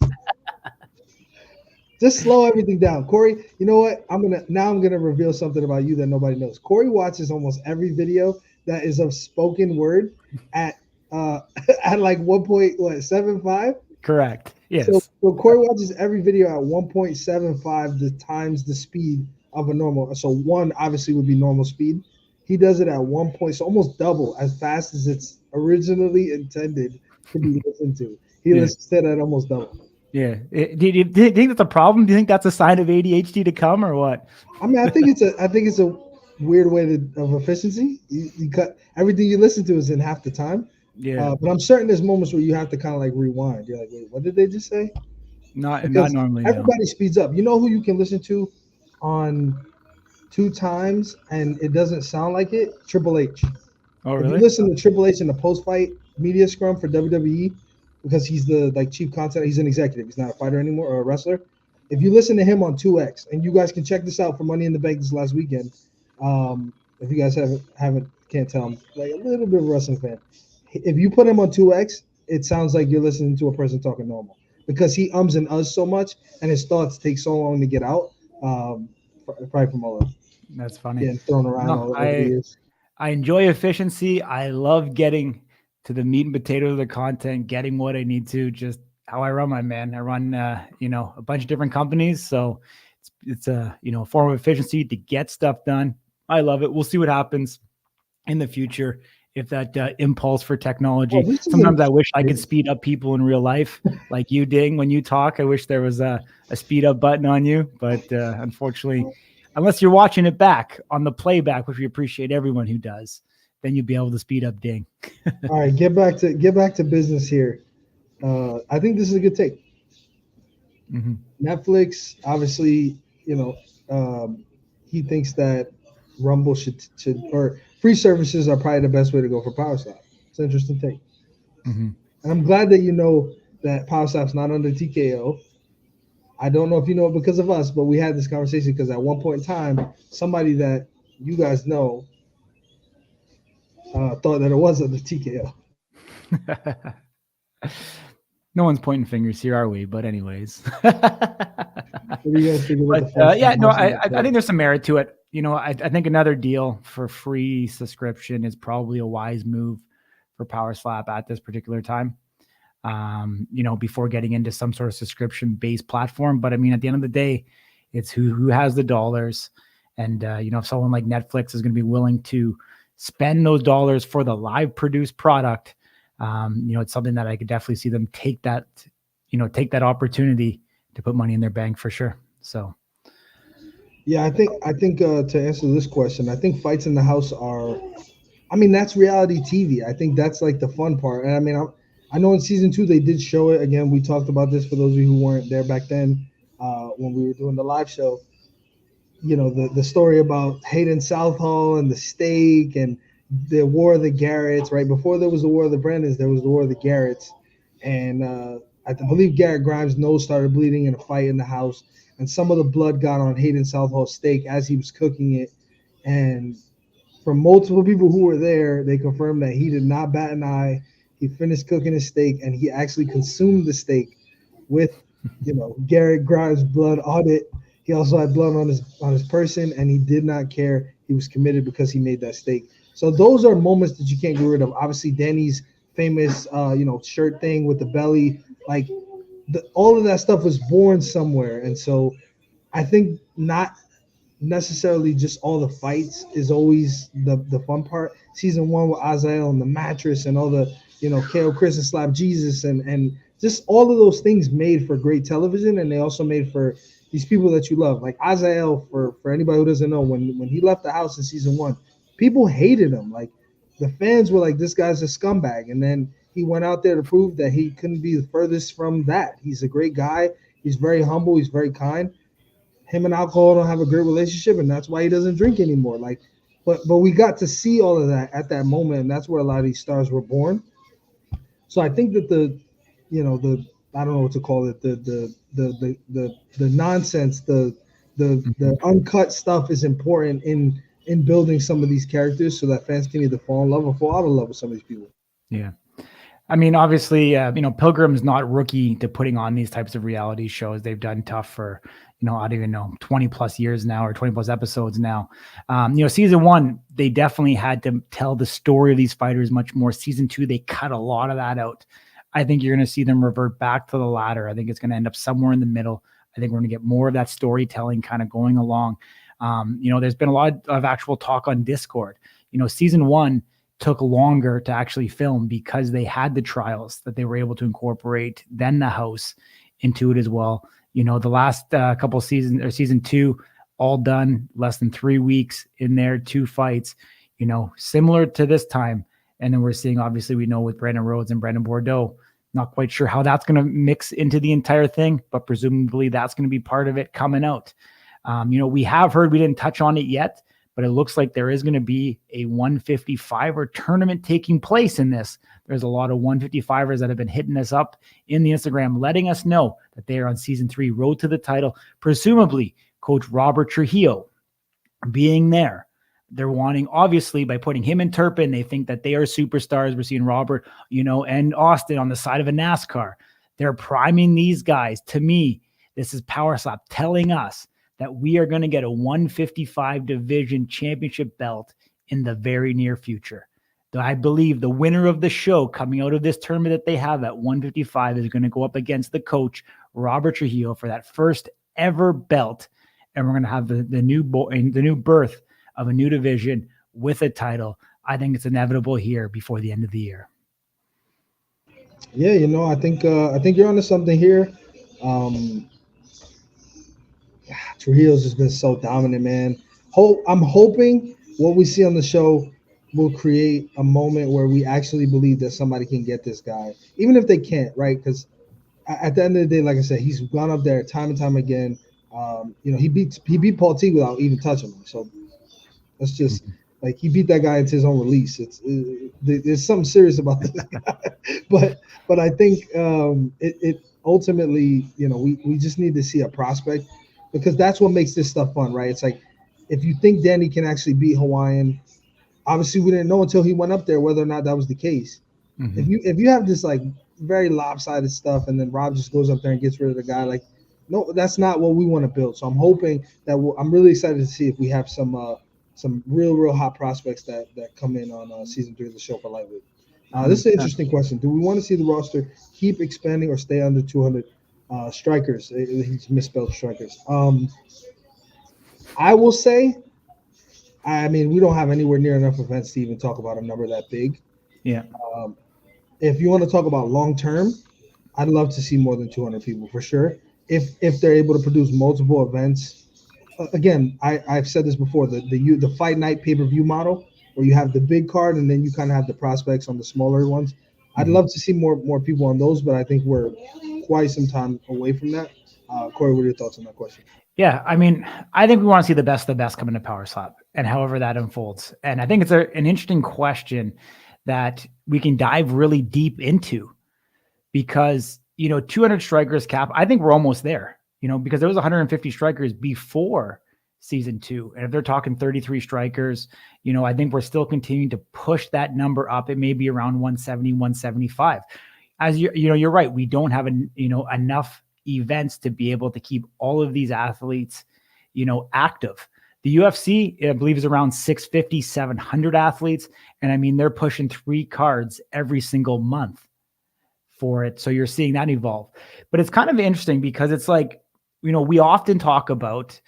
Just slow everything down, Corey. You know what? I'm gonna reveal something about you that nobody knows. Corey watches almost every video that is of spoken word at at like 1.75. Correct. So, Yes. so Corey watches every video at 1.75 the times the speed of a normal. So one obviously would be normal speed. He does it at 1 point, so almost double as fast as it's originally intended to be listened to. He Yeah. listens to it at almost double. Yeah. Do you think that's a problem? Do you think that's a sign of ADHD to come, or what? I mean, I think it's a weird way of efficiency. You cut everything you listen to is in half the time. Yeah. But I'm certain there's moments where you have to kind of like rewind. You're like, wait, what did they just say? Not Because normally. No. everybody speeds up. You know who you can listen to on 2 times and it doesn't sound like it? Triple H. Oh, If you really? listen to Triple H in the post-fight media scrum for WWE, because he's the like chief content, he's an executive. He's not a fighter anymore or a wrestler. If you listen to him on 2X, and you guys can check this out for Money in the Bank this last weekend. If you guys haven't can't tell, I'm like a little bit of a wrestling fan. If you put him on 2X, it sounds like you're listening to a person talking normal because he ums and uhs so much, and his thoughts take so long to get out. Probably from all of That's funny. getting thrown around No, all over the years. I enjoy efficiency. I love getting to the meat and potatoes of the content, getting what I need to. Just how I run my man. I run, a bunch of different companies, so it's a form of efficiency to get stuff done. I love it. We'll see what happens in the future if that impulse for technology. Sometimes I wish I could speed up people in real life, like you, Ding. When you talk, I wish there was a speed up button on you, but unfortunately. Unless you're watching it back on the playback, which we appreciate everyone who does, then you'll be able to speed up Ding. All right, get back to business here. I think this is a good take. Mm-hmm. Netflix, obviously, he thinks that Rumble should or free services are probably the best way to go for Power Slap. It's an interesting take, Mm-hmm. and I'm glad that you know that Power Slap's not under TKO. I don't know if you know it because of us, but we had this conversation because at one point in time, somebody that you guys know thought that it was under TKO. No one's pointing fingers here, are we? But anyways. What do you guys think about I think there's some merit to it. I think another deal for free subscription is probably a wise move for Power Slap at this particular time. Before getting into some sort of subscription-based platform. But I mean, at the end of the day, it's who has the dollars. And, if someone like Netflix is going to be willing to spend those dollars for the live produced product, it's something that I could definitely see them take that opportunity to put money in their bank for sure. So. Yeah, I think to answer this question, I think fights in the house that's reality TV. I think that's like the fun part. And I mean, I know in season 2 they did show it again. We talked about this for those of you who weren't there back then when we were doing the live show. The story about Hayden Southall and the steak and the War of the Garretts. Right before there was the War of the Brandons, there was the War of the Garretts, and I believe Garrett Grimes' nose started bleeding in a fight in the house, and some of the blood got on Hayden Southall's steak as he was cooking it, and from multiple people who were there, they confirmed that he did not bat an eye. He finished cooking his steak, and he actually consumed the steak with, Garrett Grimes' blood on it. He also had blood on his person, and he did not care. He was committed because he made that steak. So those are moments that you can't get rid of. Obviously, Danny's famous, shirt thing with the belly, like all of that stuff was born somewhere, and so I think not necessarily just all the fights is always the fun part. Season 1 with Azael and the mattress and all the KO Chris and Slap Jesus and just all of those things made for great television, and they also made for these people that you love. Like Azael, for anybody who doesn't know, when he left the house in season 1, people hated him. Like the fans were like, this guy's a scumbag, and then he went out there to prove that he couldn't be the furthest from that. He's a great guy. He's very humble. He's very kind. Him and alcohol don't have a great relationship, and that's why he doesn't drink anymore. Like but we got to see all of that at that moment, and that's where a lot of these stars were born. So I think that the I don't know what to call it, the nonsense, the uncut stuff is important in building some of these characters so that fans can either fall in love or fall out of love with some of these people. Yeah. I mean, obviously, Pilgrim's not rookie to putting on these types of reality shows. They've done tough for, I don't even know, 20 plus years now or 20 plus episodes now. Season 1, they definitely had to tell the story of these fighters much more. Season 2, they cut a lot of that out. I think you're going to see them revert back to the latter. I think it's going to end up somewhere in the middle. I think we're going to get more of that storytelling kind of going along. There's been a lot of actual talk on Discord. Season 1 took longer to actually film because they had the trials that they were able to incorporate, then the house into it as well. The last couple of seasons, or season 2, all done less than 3 weeks in there, 2 fights, similar to this time. And then we're seeing, obviously, we know with Brandon Rhodes and Brandon Bordeaux, not quite sure how that's going to mix into the entire thing, but presumably that's going to be part of it coming out. We have heard, we didn't touch on it yet, but it looks like there is going to be a 155er tournament taking place in this. There's a lot of 155ers that have been hitting us up in the Instagram, letting us know that they are on season 3, road to the title. Presumably, Coach Robert Trujillo being there. They're wanting, obviously, by putting him in Turpin, they think that they are superstars. We're seeing Robert, and Austin on the side of a NASCAR. They're priming these guys. To me, this is Power Slap telling us that we are going to get a 155 division championship belt in the very near future. I believe the winner of the show coming out of this tournament that they have at 155 is going to go up against the coach, Robert Trujillo, for that first ever belt. And we're going to have the new birth of a new division with a title. I think it's inevitable here before the end of the year. Yeah, I think you're onto something here. Trujillo's just been so dominant, man. I'm hoping what we see on the show will create a moment where we actually believe that somebody can get this guy, even if they can't, right? Because at the end of the day, like I said, he's gone up there time and time again. He beat Paul Teague without even touching him. So that's just like he beat that guy into his own release. There's something serious about this guy. but I think it ultimately, we just need to see a prospect, because that's what makes this stuff fun, right? It's like, if you think Danny can actually beat Hawaiian, obviously we didn't know until he went up there whether or not that was the case. Mm-hmm. If you have this like very lopsided stuff, and then Rob just goes up there and gets rid of the guy, like, no, that's not what we want to build. So I'm hoping that I'm really excited to see if we have some real hot prospects that come in on season 3 of the show for lightweight. This is an interesting question. Do we want to see the roster keep expanding or stay under 200 strikers? He's misspelled strikers. I will say, we don't have anywhere near enough events to even talk about a number that big. Yeah. If you want to talk about long term, I'd love to see more than 200 people for sure. If they're able to produce multiple events. Again, I've said this before, the fight night pay-per-view model, where you have the big card and then you kind of have the prospects on the smaller ones. I'd love to see more people on those, but I think we're quite some time away from that. Corey, what are your thoughts on that question? Yeah, I think we want to see the best of the best come into Power Slap, and however that unfolds. And I think it's an interesting question that we can dive really deep into, because 200 strikers cap, I think we're almost there. Because there was 150 strikers before season 2. And if they're talking 33 strikers, I think we're still continuing to push that number up. It may be around 170, 175. As you're right. We don't have enough events to be able to keep all of these athletes, active. The UFC, I believe, is around 650, 700 athletes. And they're pushing 3 cards every single month for it. So you're seeing that evolve. But it's kind of interesting because it's like, we often talk about,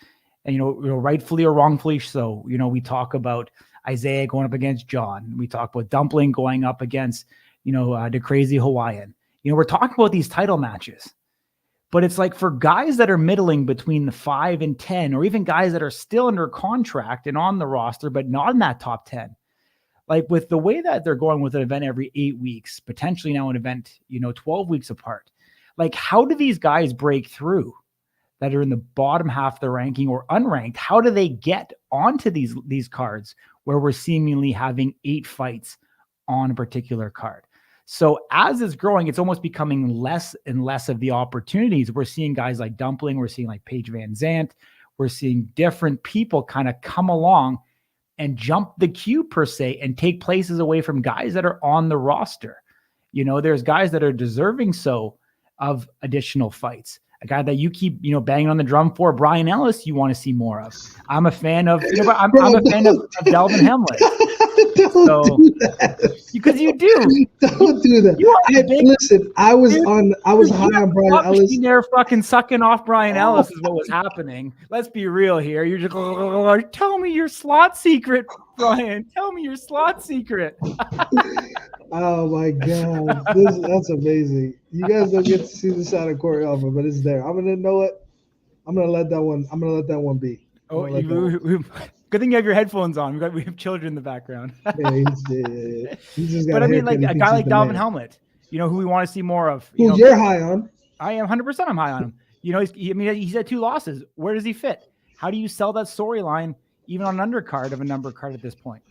and rightfully or wrongfully so, we talk about Isaiah going up against John. We talk about Dumpling going up against, the crazy Hawaiian. We're talking about these title matches. But it's like, for guys that are middling between the 5 and 10, or even guys that are still under contract and on the roster, but not in that top 10, like with the way that they're going with an event every 8 weeks, potentially now an event, 12 weeks apart, like, how do these guys break through that are in the bottom half of the ranking or unranked? How do they get onto these cards where we're seemingly having 8 fights on a particular card. So as it's growing, it's almost becoming less and less of the opportunities. We're seeing guys like Dumpling, we're seeing like Paige Van Zandt, we're seeing different people kind of come along and jump the queue per se and take places away from guys that are on the roster. You know, there's guys that are deserving so of additional fights. A guy that you keep, banging on the drum for, Brian Ellis, you want to see more of. I'm a fan of, I'm a fan of Delvin Hamlet. Don't do that. Because you do. Don't do that. Listen, I was high on Brian Ellis. They're fucking sucking off Brian Ellis is what was happening. Let's be real here. You're just tell me your slot secret, Brian. Tell me your slot secret. Oh my God, that's amazing. You guys don't get to see the side of Corey Alpha, but it's there. I'm gonna let that one be. Good thing you have your headphones on. We have children in the background. He's just got. But I mean, like a guy like Dalvin Helmet, who we want to see more of. You're high on? I am 100%. I'm high on him. He's had 2 losses. Where does he fit? How do you sell that storyline even on an undercard of a number card at this point?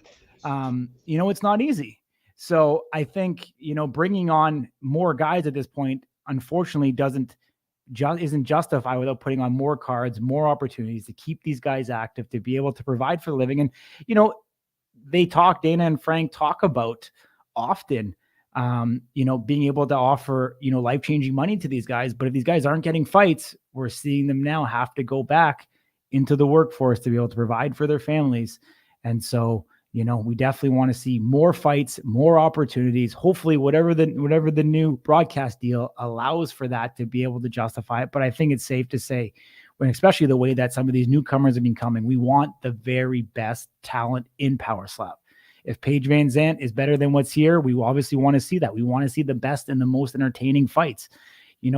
It's not easy. So I think, bringing on more guys at this point, unfortunately, isn't justified without putting on more cards, more opportunities to keep these guys active, to be able to provide for a living. And, Dana and Frank talk about often, being able to offer, life-changing money to these guys. But if these guys aren't getting fights, we're seeing them now have to go back into the workforce to be able to provide for their families. And so, we definitely want to see more fights, more opportunities. Hopefully, whatever the new broadcast deal allows for that to be able to justify it. But I think it's safe to say, especially the way that some of these newcomers have been coming, we want the very best talent in Power Slap. If Paige Van Zandt is better than what's here, we obviously want to see that. We want to see the best and the most entertaining fights.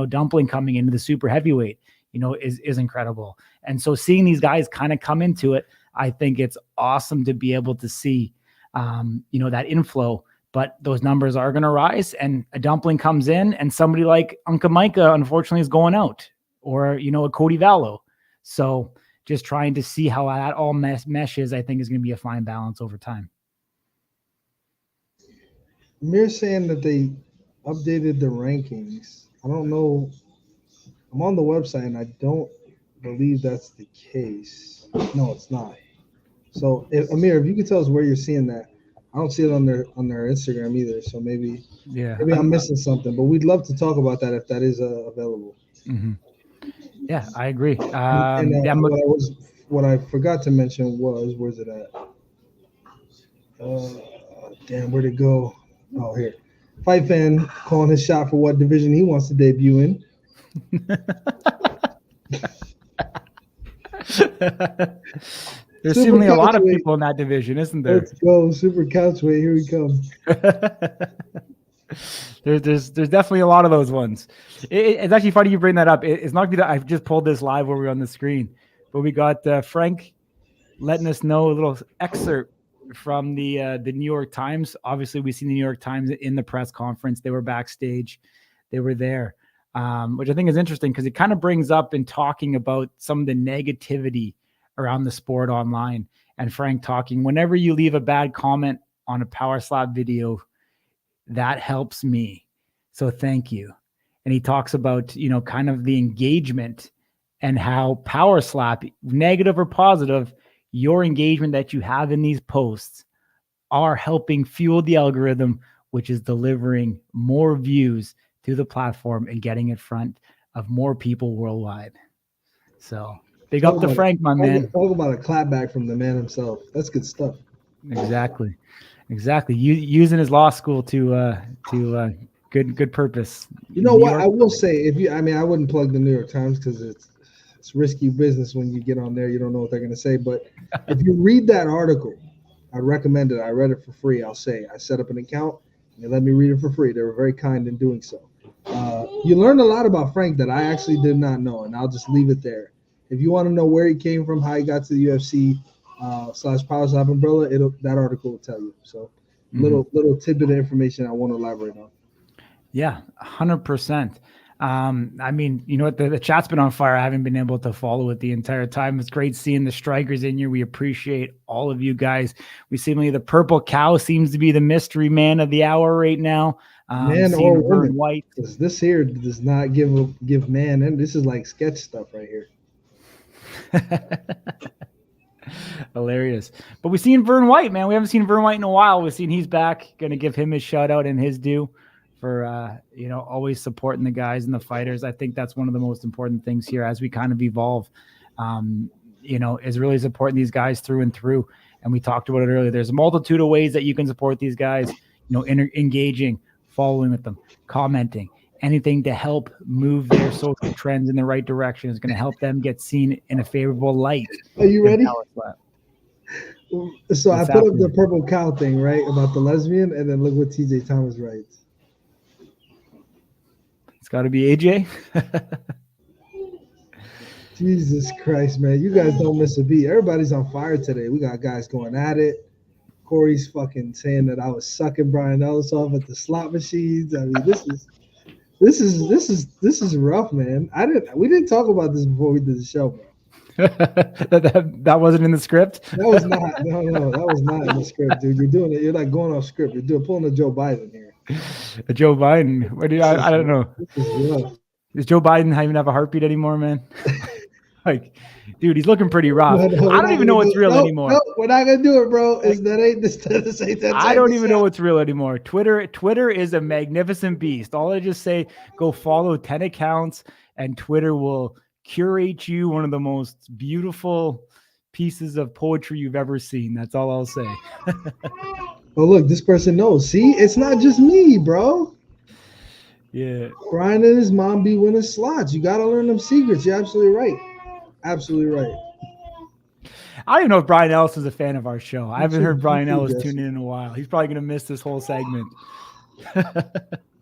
Dumpling coming into the super heavyweight, is incredible. And so seeing these guys kind of come into it, I think it's awesome to be able to see, that inflow, but those numbers are going to rise, and a Dumpling comes in and somebody like Unca Micah, unfortunately, is going out, or, a Cody Vallo. So just trying to see how that all meshes, I think is going to be a fine balance over time. Amir's saying that they updated the rankings. I don't know. I'm on the website and I don't believe that's the case. No, it's not. So, Amir, if you could tell us where you're seeing that. I don't see it on their Instagram either. So maybe I'm missing something. But we'd love to talk about that if that is available. Mm-hmm. Yeah, I agree. What I forgot to mention was, where's it at? Where'd it go? Oh, here. Fight Fan calling his shot for what division he wants to debut in. There's seemingly a lot of people in that division, isn't there? Let's go, Super Couchweight. Here we come. There's definitely a lot of those ones. It's actually funny you bring that up. It's not that I've just pulled this live where we're on the screen, but we got Frank letting us know a little excerpt from the New York Times. Obviously, we've seen the New York Times in the press conference. They were backstage. They were there, which I think is interesting because it kind of brings up in talking about some of the negativity around the sport online. And Frank talking, whenever you leave a bad comment on a Power Slap video, that helps me. So thank you. And he talks about, kind of the engagement and how Power Slap, negative or positive, your engagement that you have in these posts are helping fuel the algorithm, which is delivering more views to the platform and getting in front of more people worldwide. So big up to Frank, my man. Talk about a clapback from the man himself. That's good stuff. Exactly. Using his law school to good purpose. You know what? I will say, I wouldn't plug the New York Times because it's risky business when you get on there. You don't know what they're going to say. But if you read that article, I recommend it. I read it for free. I'll say I set up an account and they let me read it for free. They were very kind in doing so. You learn a lot about Frank that I actually did not know, and I'll just leave it there. If you want to know where he came from, how he got to the UFC / Power Slap umbrella, that article will tell you. So little tidbit of information I want to elaborate on. Yeah, 100%. I mean, you know what? The chat's been on fire. I haven't been able to follow it the entire time. It's great seeing the strikers in here. We appreciate all of you guys. We seemingly the purple cow seems to be the mystery man of the hour right now. Man or woman, White. because this here does not give man, and this is like sketch stuff right here. Hilarious. But we've seen Vern White, man. We haven't seen Vern White in a while. We've seen he's back. Going to give him his shout out and his due for always supporting the guys and the fighters. I think that's one of the most important things here as we kind of evolve. Is really supporting these guys through and through. And we talked about it earlier. There's a multitude of ways that you can support these guys. Engaging, following with them, commenting, anything to help move their social trends in the right direction is going to help them get seen in a favorable light. Are you ready? So What's I put happening? up the purple cow thing, right, about the lesbian, and then look what TJ Thomas writes. It's got to be AJ. Jesus Christ, man. You guys don't miss a beat. Everybody's on fire today. We got guys going at it. Corey's fucking saying that I was sucking Brian Ellis off at the slot machines. I mean, this is rough, man. We didn't talk about this before we did the show, bro. that wasn't in the script. That was not. No, that was not in the script, dude. You're doing it. You're like going off script. You're pulling a Joe Biden here. Joe Biden. I don't know. This is rough. Does Joe Biden even have a heartbeat anymore, man? Like, dude, he's looking pretty rough. I don't even know what's real anymore. No, we're not gonna do it, bro. This ain't that. I don't even know what's real anymore. Twitter is a magnificent beast. All I just say, go follow 10 accounts, and Twitter will curate you one of the most beautiful pieces of poetry you've ever seen. That's all I'll say. Oh, look, this person knows. See, it's not just me, bro. Yeah. Brian and his mom be winning slots. You gotta learn them secrets. You're absolutely right. Absolutely right. I don't even know if Brian Ellis is a fan of our show. I haven't heard Brian Ellis Jesse. tune in a while. He's probably going to miss this whole segment.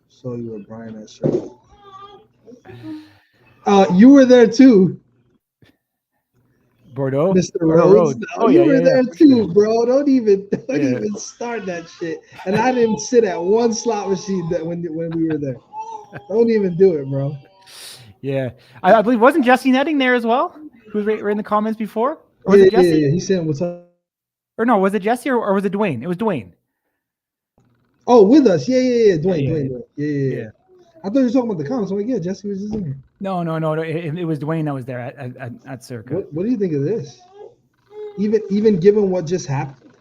So you were Brian at show. You were there too. Bordeaux? Mr. Rhodes. Oh, you yeah, were there too, bro. Don't even Yeah. start that shit. And I didn't sit at one slot machine that when we were there. Don't even do it, bro. Yeah. I believe, wasn't Jesse Netting there as well? Who was right in the comments before? Or was it Jesse? Yeah. He's saying what's up. Or no, was it Jesse or was it Dwayne? It was Dwayne. Oh, with us. Yeah. Dwayne. Yeah. I thought you were talking about the comments. I'm like, yeah, Jesse was just in here. No. It was Dwayne that was there at Circa. What do you think of this? Even given what just happened,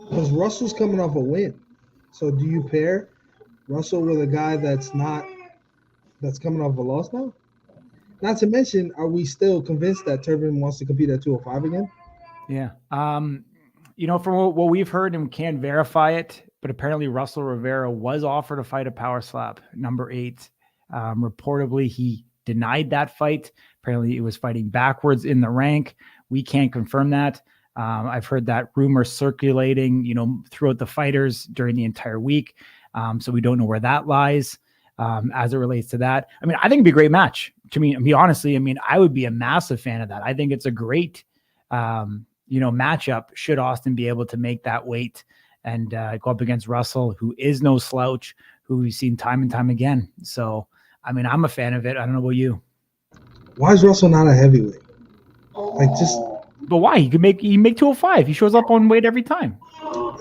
because Russell's coming off a win. So do you pair Russell with a guy that's coming off a loss now? Not to mention, are we still convinced that Turbin wants to compete at 205 again? Yeah. From what we've heard, and we can't verify it, but apparently Russell Rivera was offered to fight a power slap, number 8. Reportedly, he denied that fight. Apparently, it was fighting backwards in the rank. We can't confirm that. I've heard that rumor circulating, throughout the fighters during the entire week. So we don't know where that lies as it relates to that. I mean, I think it'd be a great match. To me, honestly, I would be a massive fan of that. I think it's a great, matchup should Austin be able to make that weight and go up against Russell, who is no slouch, who we've seen time and time again. So, I'm a fan of it. I don't know about you. Why is Russell not a heavyweight? But why? He make 205. He shows up on weight every time.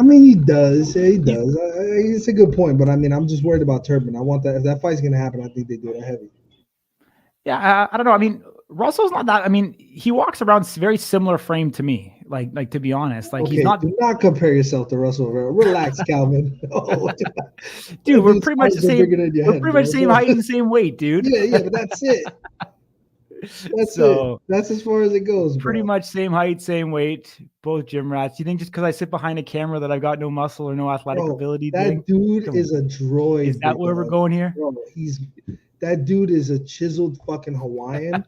He does. Yeah, he does. It's a good point, but I'm just worried about Turbin. I want that. If that fight's gonna happen, I think they do it heavy. Yeah, I don't know. Russell's not that. He walks around very similar frame to me. Like to be honest, okay, he's not. Do not compare yourself to Russell Rivera. Relax, Calvin. Dude, we're pretty much the same. We're pretty much same height and same weight, dude. Yeah, but that's it. That's as far as it goes, bro. Pretty much same height, same weight, both gym rats. You think just because I sit behind a camera that I've got no muscle or no athletic ability? That dude is a droid. Is that where we're going here? Bro, that dude is a chiseled fucking Hawaiian.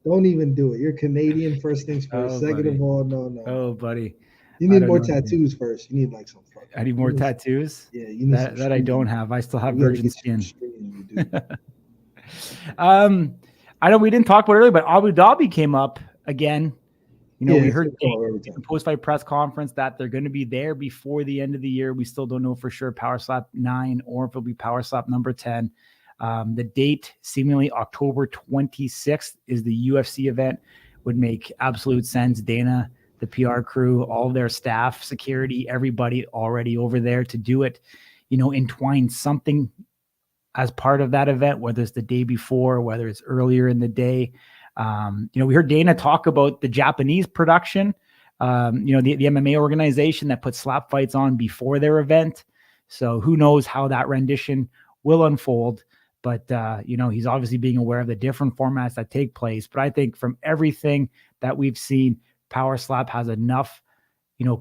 Don't even do it. You're Canadian, first things first. Second of all, no. Oh, buddy. You need more tattoos first. You need some fucking. I need more tattoos? Yeah, you need that I don't have. I still have virgin skin. I know we didn't talk about it earlier, but Abu Dhabi came up again. We heard in the post-fight press conference that they're going to be there before the end of the year. We still don't know for sure Power Slap 9 or if it'll be Power Slap number 10. The date, seemingly October 26th, is the UFC event. Would make absolute sense. Dana, the PR crew, all their staff, security, everybody already over there to do it. Entwine something as part of that event, whether it's the day before, whether it's earlier in the day. We heard Dana talk about the Japanese production, the MMA organization that puts slap fights on before their event. So who knows how that rendition will unfold. But, he's obviously being aware of the different formats that take place. But I think from everything that we've seen, Power Slap has enough,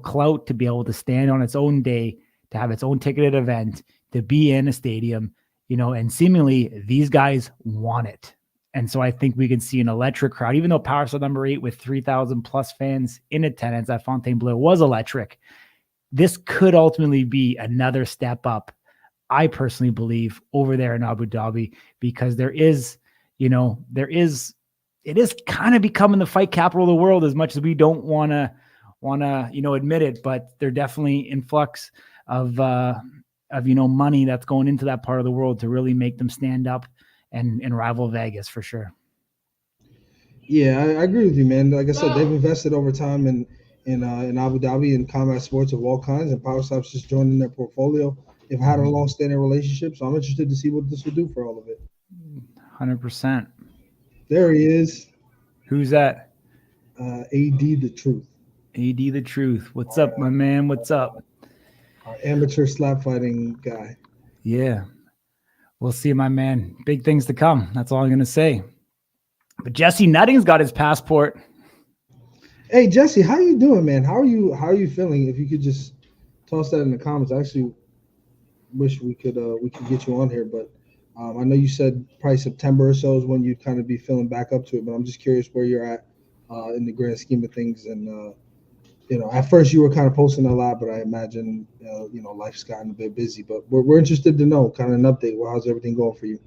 clout to be able to stand on its own day, to have its own ticketed event, to be in a stadium, and seemingly these guys want it. And so I think we can see an electric crowd, even though Power Slap number 8 with 3,000 plus fans in attendance at Fontainebleau was electric. This could ultimately be another step up, I personally believe, over there in Abu Dhabi, because it is kind of becoming the fight capital of the world, as much as we don't want to admit it, but they're definitely influx of money that's going into that part of the world to really make them stand up and rival Vegas for sure. Yeah, I agree with you, man. Like I said, they've invested over time in Abu Dhabi in combat sports of all kinds, and Power Slap's just joined in their portfolio. They've had a long-standing relationship, so I'm interested to see what this will do for all of it. 100%. There he is. Who's that? AD the Truth. AD the Truth. What's up, my man? What's up? Our amateur slap fighting guy. Yeah. We'll see, my man. Big things to come. That's all I'm going to say. But Jesse Nutting's got his passport. Hey, Jesse, how you doing, man? How are you feeling? If you could just toss that in the comments. I actually wish we could get you on here, but I know you said probably September or so is when you'd kind of be feeling back up to it, but I'm just curious where you're at in the grand scheme of things. And at first you were kind of posting a lot, but I imagine life's gotten a bit busy. But we're interested to know kind of an update. Well, how's everything going for you?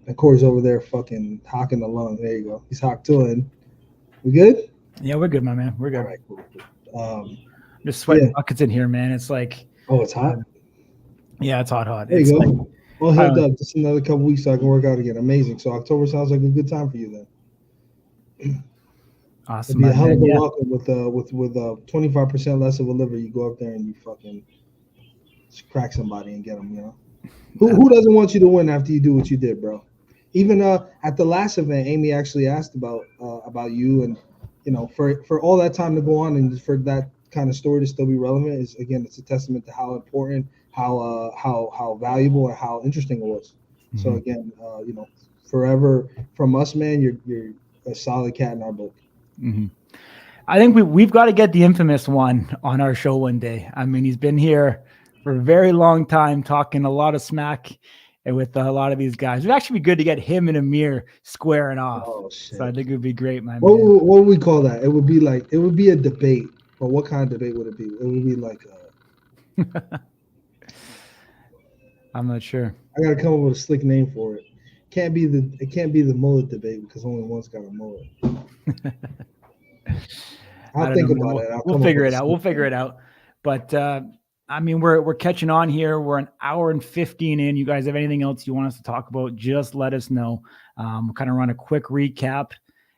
And Corey's over there fucking hawking the lung. There you go. He's hawked to it. We good? Yeah, we're good, my man. We're good. All right, cool. Just sweating buckets in here, man. It's like, oh, it's hot. Yeah, it's hot. There you go. Well, head up. Just another couple weeks so I can work out again. Amazing. So October sounds like a good time for you then. Awesome. It'd be a hell of a welcome with 25% less of a liver. You go up there and you fucking crack somebody and get them. Who doesn't want you to win after you do what you did, bro? Even at the last event, Amy actually asked about you, and for all that time to go on and for that kind of story to still be relevant is, again, it's a testament to how important, how valuable, and how interesting it was. Mm-hmm. So again, forever from us, man, you're a solid cat in our book. Mm-hmm. I think we've got to get the infamous one on our show one day. I mean, he's been here for a very long time, talking a lot of smack with a lot of these guys. It'd actually be good to get him and Amir squaring off. Oh, shit. So I think it would be great, man. What would we call that? It would be a debate. But what kind of debate would it be? It would be like I'm not sure. I gotta come up with a slick name for it. It can't be the mullet debate because only one's got a mullet. I'll think about it. We'll figure it out. We'll figure it out. But I mean, we're catching on here. We're an hour and 15 in. You guys have anything else you want us to talk about? Just let us know. We'll kind of run a quick recap.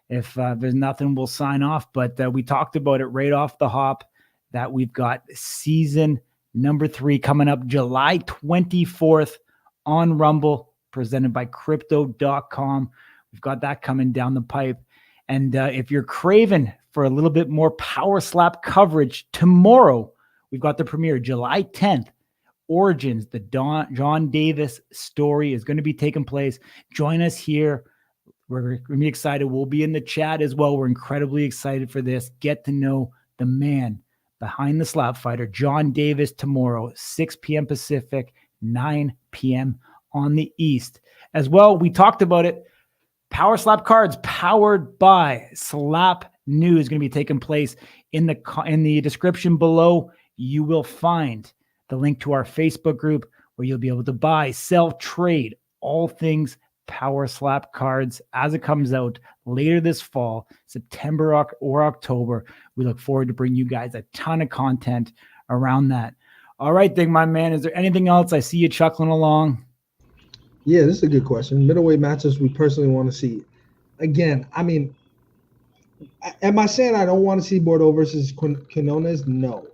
If there's nothing, we'll sign off. But we talked about it right off the hop that we've got season number 3 coming up July 24th on Rumble, presented by Crypto.com. We've got that coming down the pipe. And if you're craving for a little bit more Power Slap coverage, tomorrow we've got the premiere, July 10th. Origins, the John Davis story is going to be taking place. Join us here. We're going to be excited. We'll be in the chat as well. We're incredibly excited for this. Get to know the man behind the slap fighter, John Davis, tomorrow, 6 p.m. Pacific, 9 p.m. on the East. As well, we talked about it. Power Slap cards powered by Slap News is going to be taking place in the description below. You will find the link to our Facebook group where you'll be able to buy, sell, trade all things Power Slap cards as it comes out later this fall, September or October. We look forward to bringing you guys a ton of content around that. All right, then, my man, is there anything else? I see you chuckling along. Yeah, this is a good question. Middleweight matches we personally want to see. Again, I mean, am I saying I don't want to see Bordeaux versus Quinones? No.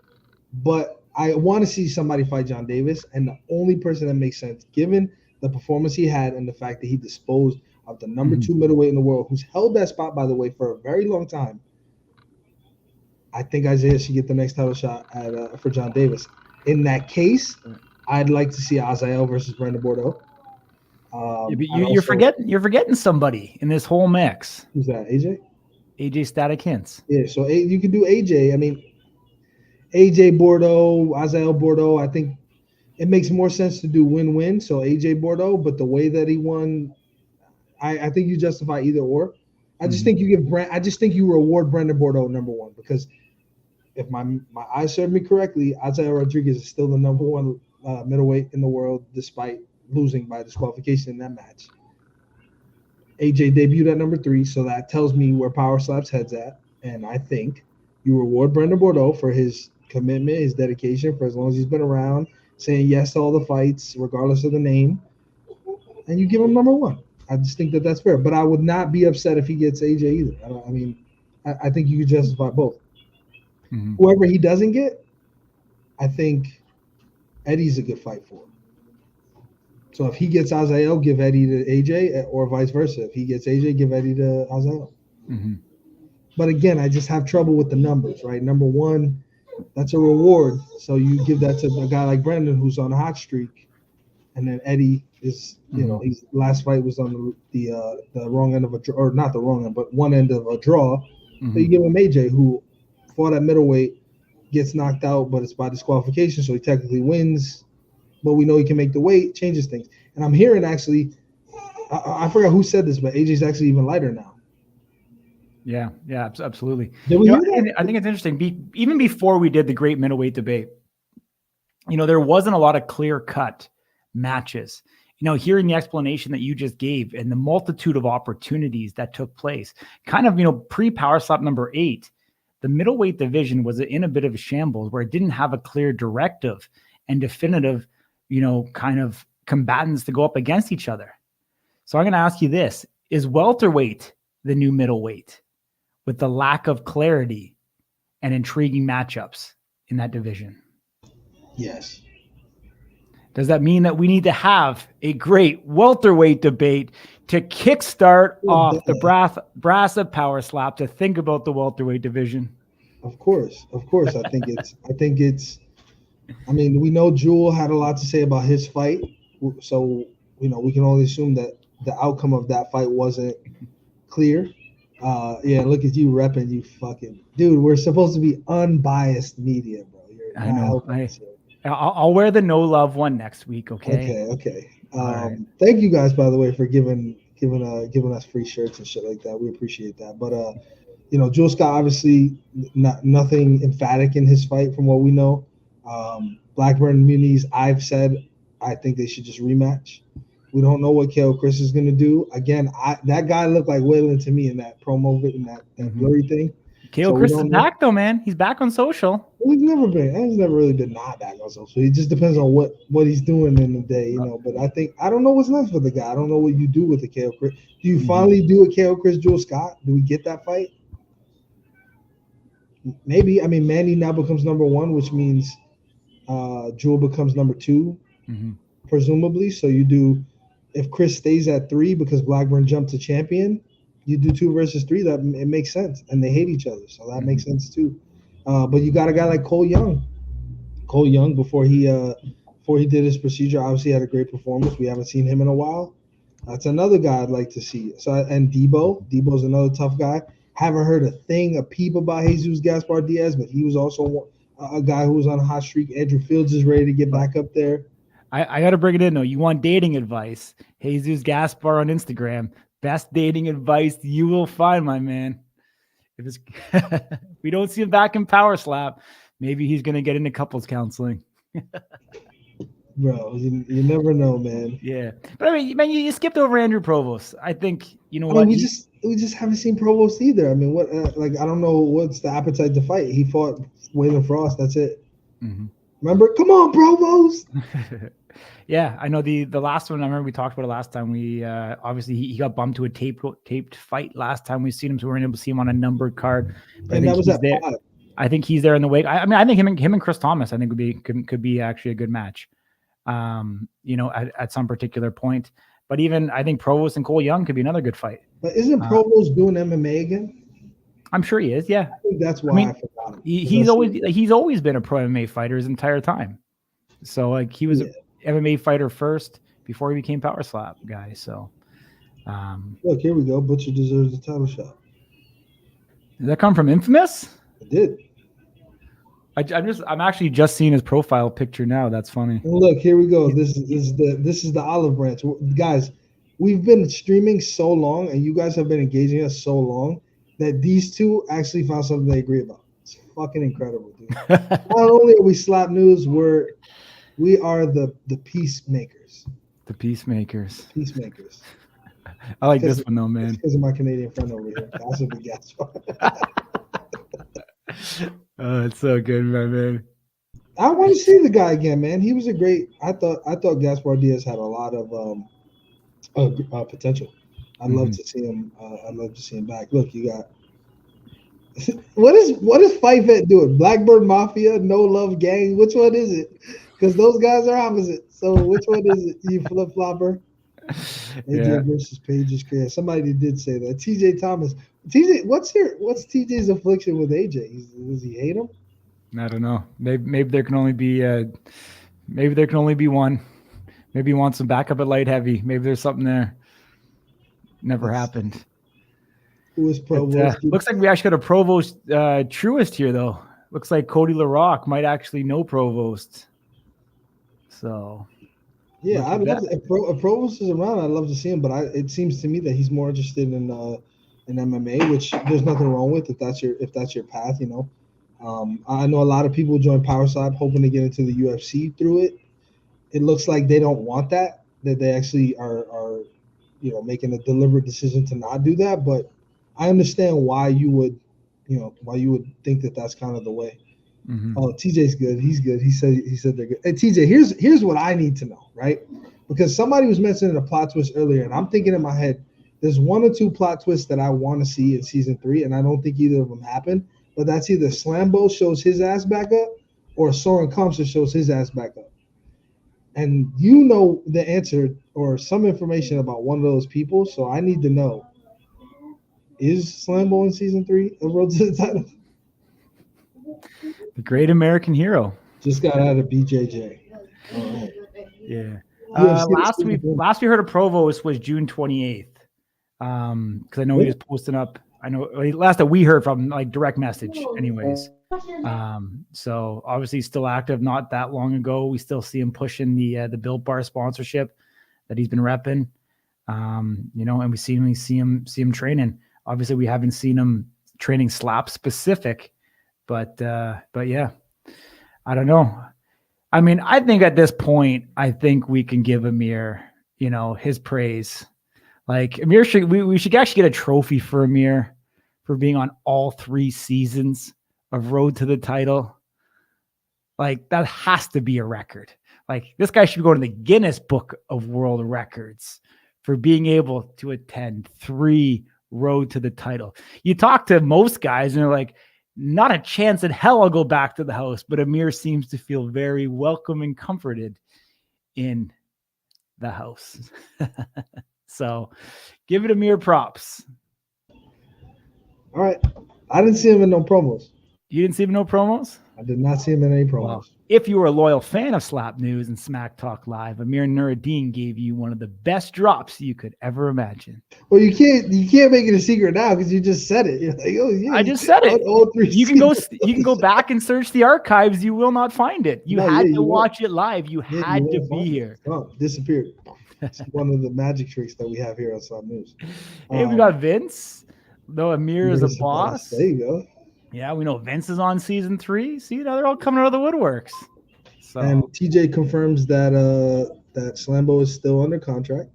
But I want to see somebody fight John Davis, and the only person that makes sense, given the performance he had and the fact that he disposed of the number 2 middleweight in the world, who's held that spot, by the way, for a very long time, I think Isaiah should get the next title shot for John Davis. In that case, I'd like to see Isaiah versus Brandon Bordeaux. You're forgetting somebody in this whole mix. Who's that? AJ? AJ Static Hints. Yeah, so you could do AJ. I mean, AJ Bordeaux, Isaiah Bordeaux. I think it makes more sense to do win-win. So AJ Bordeaux, but the way that he won, I think you justify either or. I just think you reward Brandon Bordeaux number 1, because if my eyes serve me correctly, Isaiah Rodriguez is still the number 1 middleweight in the world, despite losing by disqualification in that match. AJ debuted at number 3, so that tells me where Power Slap's head's at, and I think you reward Brandon Bordeaux for his commitment, his dedication, for as long as he's been around, saying yes to all the fights, regardless of the name, and you give him number 1. I just think that that's fair, but I would not be upset if he gets AJ either. I think you could justify both. Mm-hmm. Whoever he doesn't get, I think Eddie's a good fight for him. So if he gets Isaiah, give Eddie to AJ, or vice versa. If he gets AJ, give Eddie to Isaiah. Mm-hmm. But again, I just have trouble with the numbers, right? Number 1, that's a reward. So you give that to a guy like Brandon, who's on a hot streak, and then Eddie is, his last fight was on the wrong end of a draw, or not the wrong end, but one end of a draw. Mm-hmm. So you give him AJ, who fought at middleweight, gets knocked out, but it's by disqualification, so he technically wins. But we know he can make the weight, changes things. And I'm hearing actually, I forgot who said this, but AJ's actually even lighter now. Yeah, absolutely. Did we hear that? I think it's interesting. Even before we did the great middleweight debate, there wasn't a lot of clear-cut matches. Hearing the explanation that you just gave and the multitude of opportunities that took place, kind of, pre-Power Slap number 8, the middleweight division was in a bit of a shambles where it didn't have a clear directive and definitive, kind of combatants to go up against each other. So I'm going to ask you this: is welterweight the new middleweight with the lack of clarity and intriguing matchups in that division? Yes. Does that mean that we need to have a great welterweight debate to kickstart off the brass of Power Slap to think about the welterweight division? Of course. I think it's. I mean, we know Jewel had a lot to say about his fight, so we can only assume that the outcome of that fight wasn't clear. Yeah, look at you repping, you fucking dude. We're supposed to be unbiased media, bro. I know. I'll wear the no love one next week. Okay. Right. Thank you guys, by the way, for giving us free shirts and shit like that. We appreciate that. But Jewel Scott obviously nothing emphatic in his fight from what we know. Blackburn Muniz, I've said I think they should just rematch. We don't know what KO Chris is gonna do. Again, that guy looked like Waylon to me in that promo, in that blurry thing. KO Chris is back though, man. He's back on social. Well, he's never really been not back on social. It just depends on what he's doing in the day, But I don't know what's next for the guy. I don't know what you do with the KO Chris. Do you finally do a KO Chris Jewel Scott? Do we get that fight? Maybe. I mean, Manny now becomes number 1, which means Jewel becomes number 2, presumably. So you do, if Chris stays at 3 because Blackburn jumped to champion, you do 2 versus 3. That it makes sense, and they hate each other, so that makes sense too. But you got a guy like Cole Young. Cole Young, before he did his procedure, obviously had a great performance. We haven't seen him in a while. That's another guy I'd like to see. So, and Debo's another tough guy. Haven't heard a peep about Jesus Gaspar Diaz, but he was also a guy who was on a hot streak. Andrew Fields is ready to get back up there. I got to bring it in, though. You want dating advice? Jesus Gaspar on Instagram. Best dating advice you will find, my man. If we don't see him back in Power Slap, maybe he's going to get into couples counseling. Bro, you never know, man. Yeah. But I mean, man, you skipped over Andrew Provost. I think, we just haven't seen Provost either. I mean, what I don't know what's the appetite to fight. He fought Waylon Frost. That's it. Mm-hmm. Remember? Come on, Provost. Yeah, I know the last one. I remember we talked about it last time. We obviously he got bumped to a taped fight last time we seen him, so we weren't able to see him on a numbered card. But And I that think was he's at there. 5. I think he's there in the wake. I mean, I think him and Chris Thomas, I think could be actually a good match. At some particular point. But even I think Provost and Cole Young could be another good fight. But isn't Provost doing MMA again? I'm sure he is. Yeah, I think that's why I forgot him. he's always been a pro MMA fighter his entire time. So like he was an MMA fighter first before he became Power Slap guy. So look, here we go. Butcher deserves a title shot. Did that come from Infamous? It did. I'm actually just seeing his profile picture now. That's funny. And look, here we go. This is the olive branch, guys. We've been streaming so long, and you guys have been engaging us so long that these two actually found something they agree about. It's fucking incredible, dude. Not only are we Slap News, we are the peacemakers. The peacemakers. Peacemakers. I like this one though, man. Because of my Canadian friend over here. That's what we gas for. Oh, it's so good, my man. I want to see the guy again, man. He was a great. I thought Gaspar Diaz had a lot of potential. I'd love to see him. I'd love to see him back. Look, you got what is Fight Vet doing? Blackbird Mafia, No Love Gang. Which one is it? Because those guys are opposite. So which one is it? You flip flopper. AJ versus Paige is crazy. Somebody did say that. TJ Thomas. TJ, what's TJ's affliction with AJ? Does he hate him? I don't know. Maybe there can only be one. Maybe he wants some backup at light heavy. Maybe there's something there. Never happened. Who is Provost? Looks like we actually got a Provost truest here though. Looks like Cody LaRock might actually know Provost. So yeah, I'd love to, if Provost is around, I'd love to see him. But it seems to me that he's more interested in MMA, which there's nothing wrong with if that's your path, you know. I know a lot of people join Power Slap hoping to get into the UFC through it. It looks like they don't want that they actually are making a deliberate decision to not do that. But I understand why you would think that that's kind of the way. Mm-hmm. Oh, TJ's good. He's good. He said they're good. And TJ, here's what I need to know, right? Because somebody was mentioning a plot twist earlier, and I'm thinking in my head, there's one or two plot twists that I want to see in season 3, and I don't think either of them happen. But that's either Slambo shows his ass back up or Soren Kamsa shows his ass back up. And you know the answer or some information about one of those people, so I need to know, is Slambo in season 3 of Road to the Title? The great American hero. Just got out of BJJ. All right. Yeah. Last we heard of Provost was June 28th. Because I know he was posting up. I know last that we heard from like direct message anyways. So obviously still active, not that long ago. We still see him pushing the Built Bar sponsorship that he's been repping. And we see him training. Obviously we haven't seen him training slap specific, but yeah, I don't know. I mean, I think at this point, I think we can give Amir, his praise. Like Amir we should actually get a trophy for Amir for being on all 3 seasons of Road to the Title. Like that has to be a record. Like this guy should be going to the Guinness Book of World Records for being able to attend 3 Road to the Title. You talk to most guys and they're like, not a chance in hell I'll go back to the house. But Amir seems to feel very welcome and comforted in the house. So give it Amir props. All right. I didn't see him in no promos. You didn't see him in no promos? I did not see him in any promos. Well, if you were a loyal fan of Slap News and Smack Talk Live, Amir Nuruddin gave you one of the best drops you could ever imagine. Well, you can't make it a secret now because you just said it. You're like, oh yeah, I just said it. You can go back and search the archives. You will not find it. You had to watch it live. You had to be here. Oh, disappeared. It's one of the magic tricks that we have here on Slap News. Hey, we got Vince. Though Amir is a boss. There you go. Yeah, we know Vince is on season 3. See, now they're all coming out of the woodworks. So. And TJ confirms that Slambo is still under contract.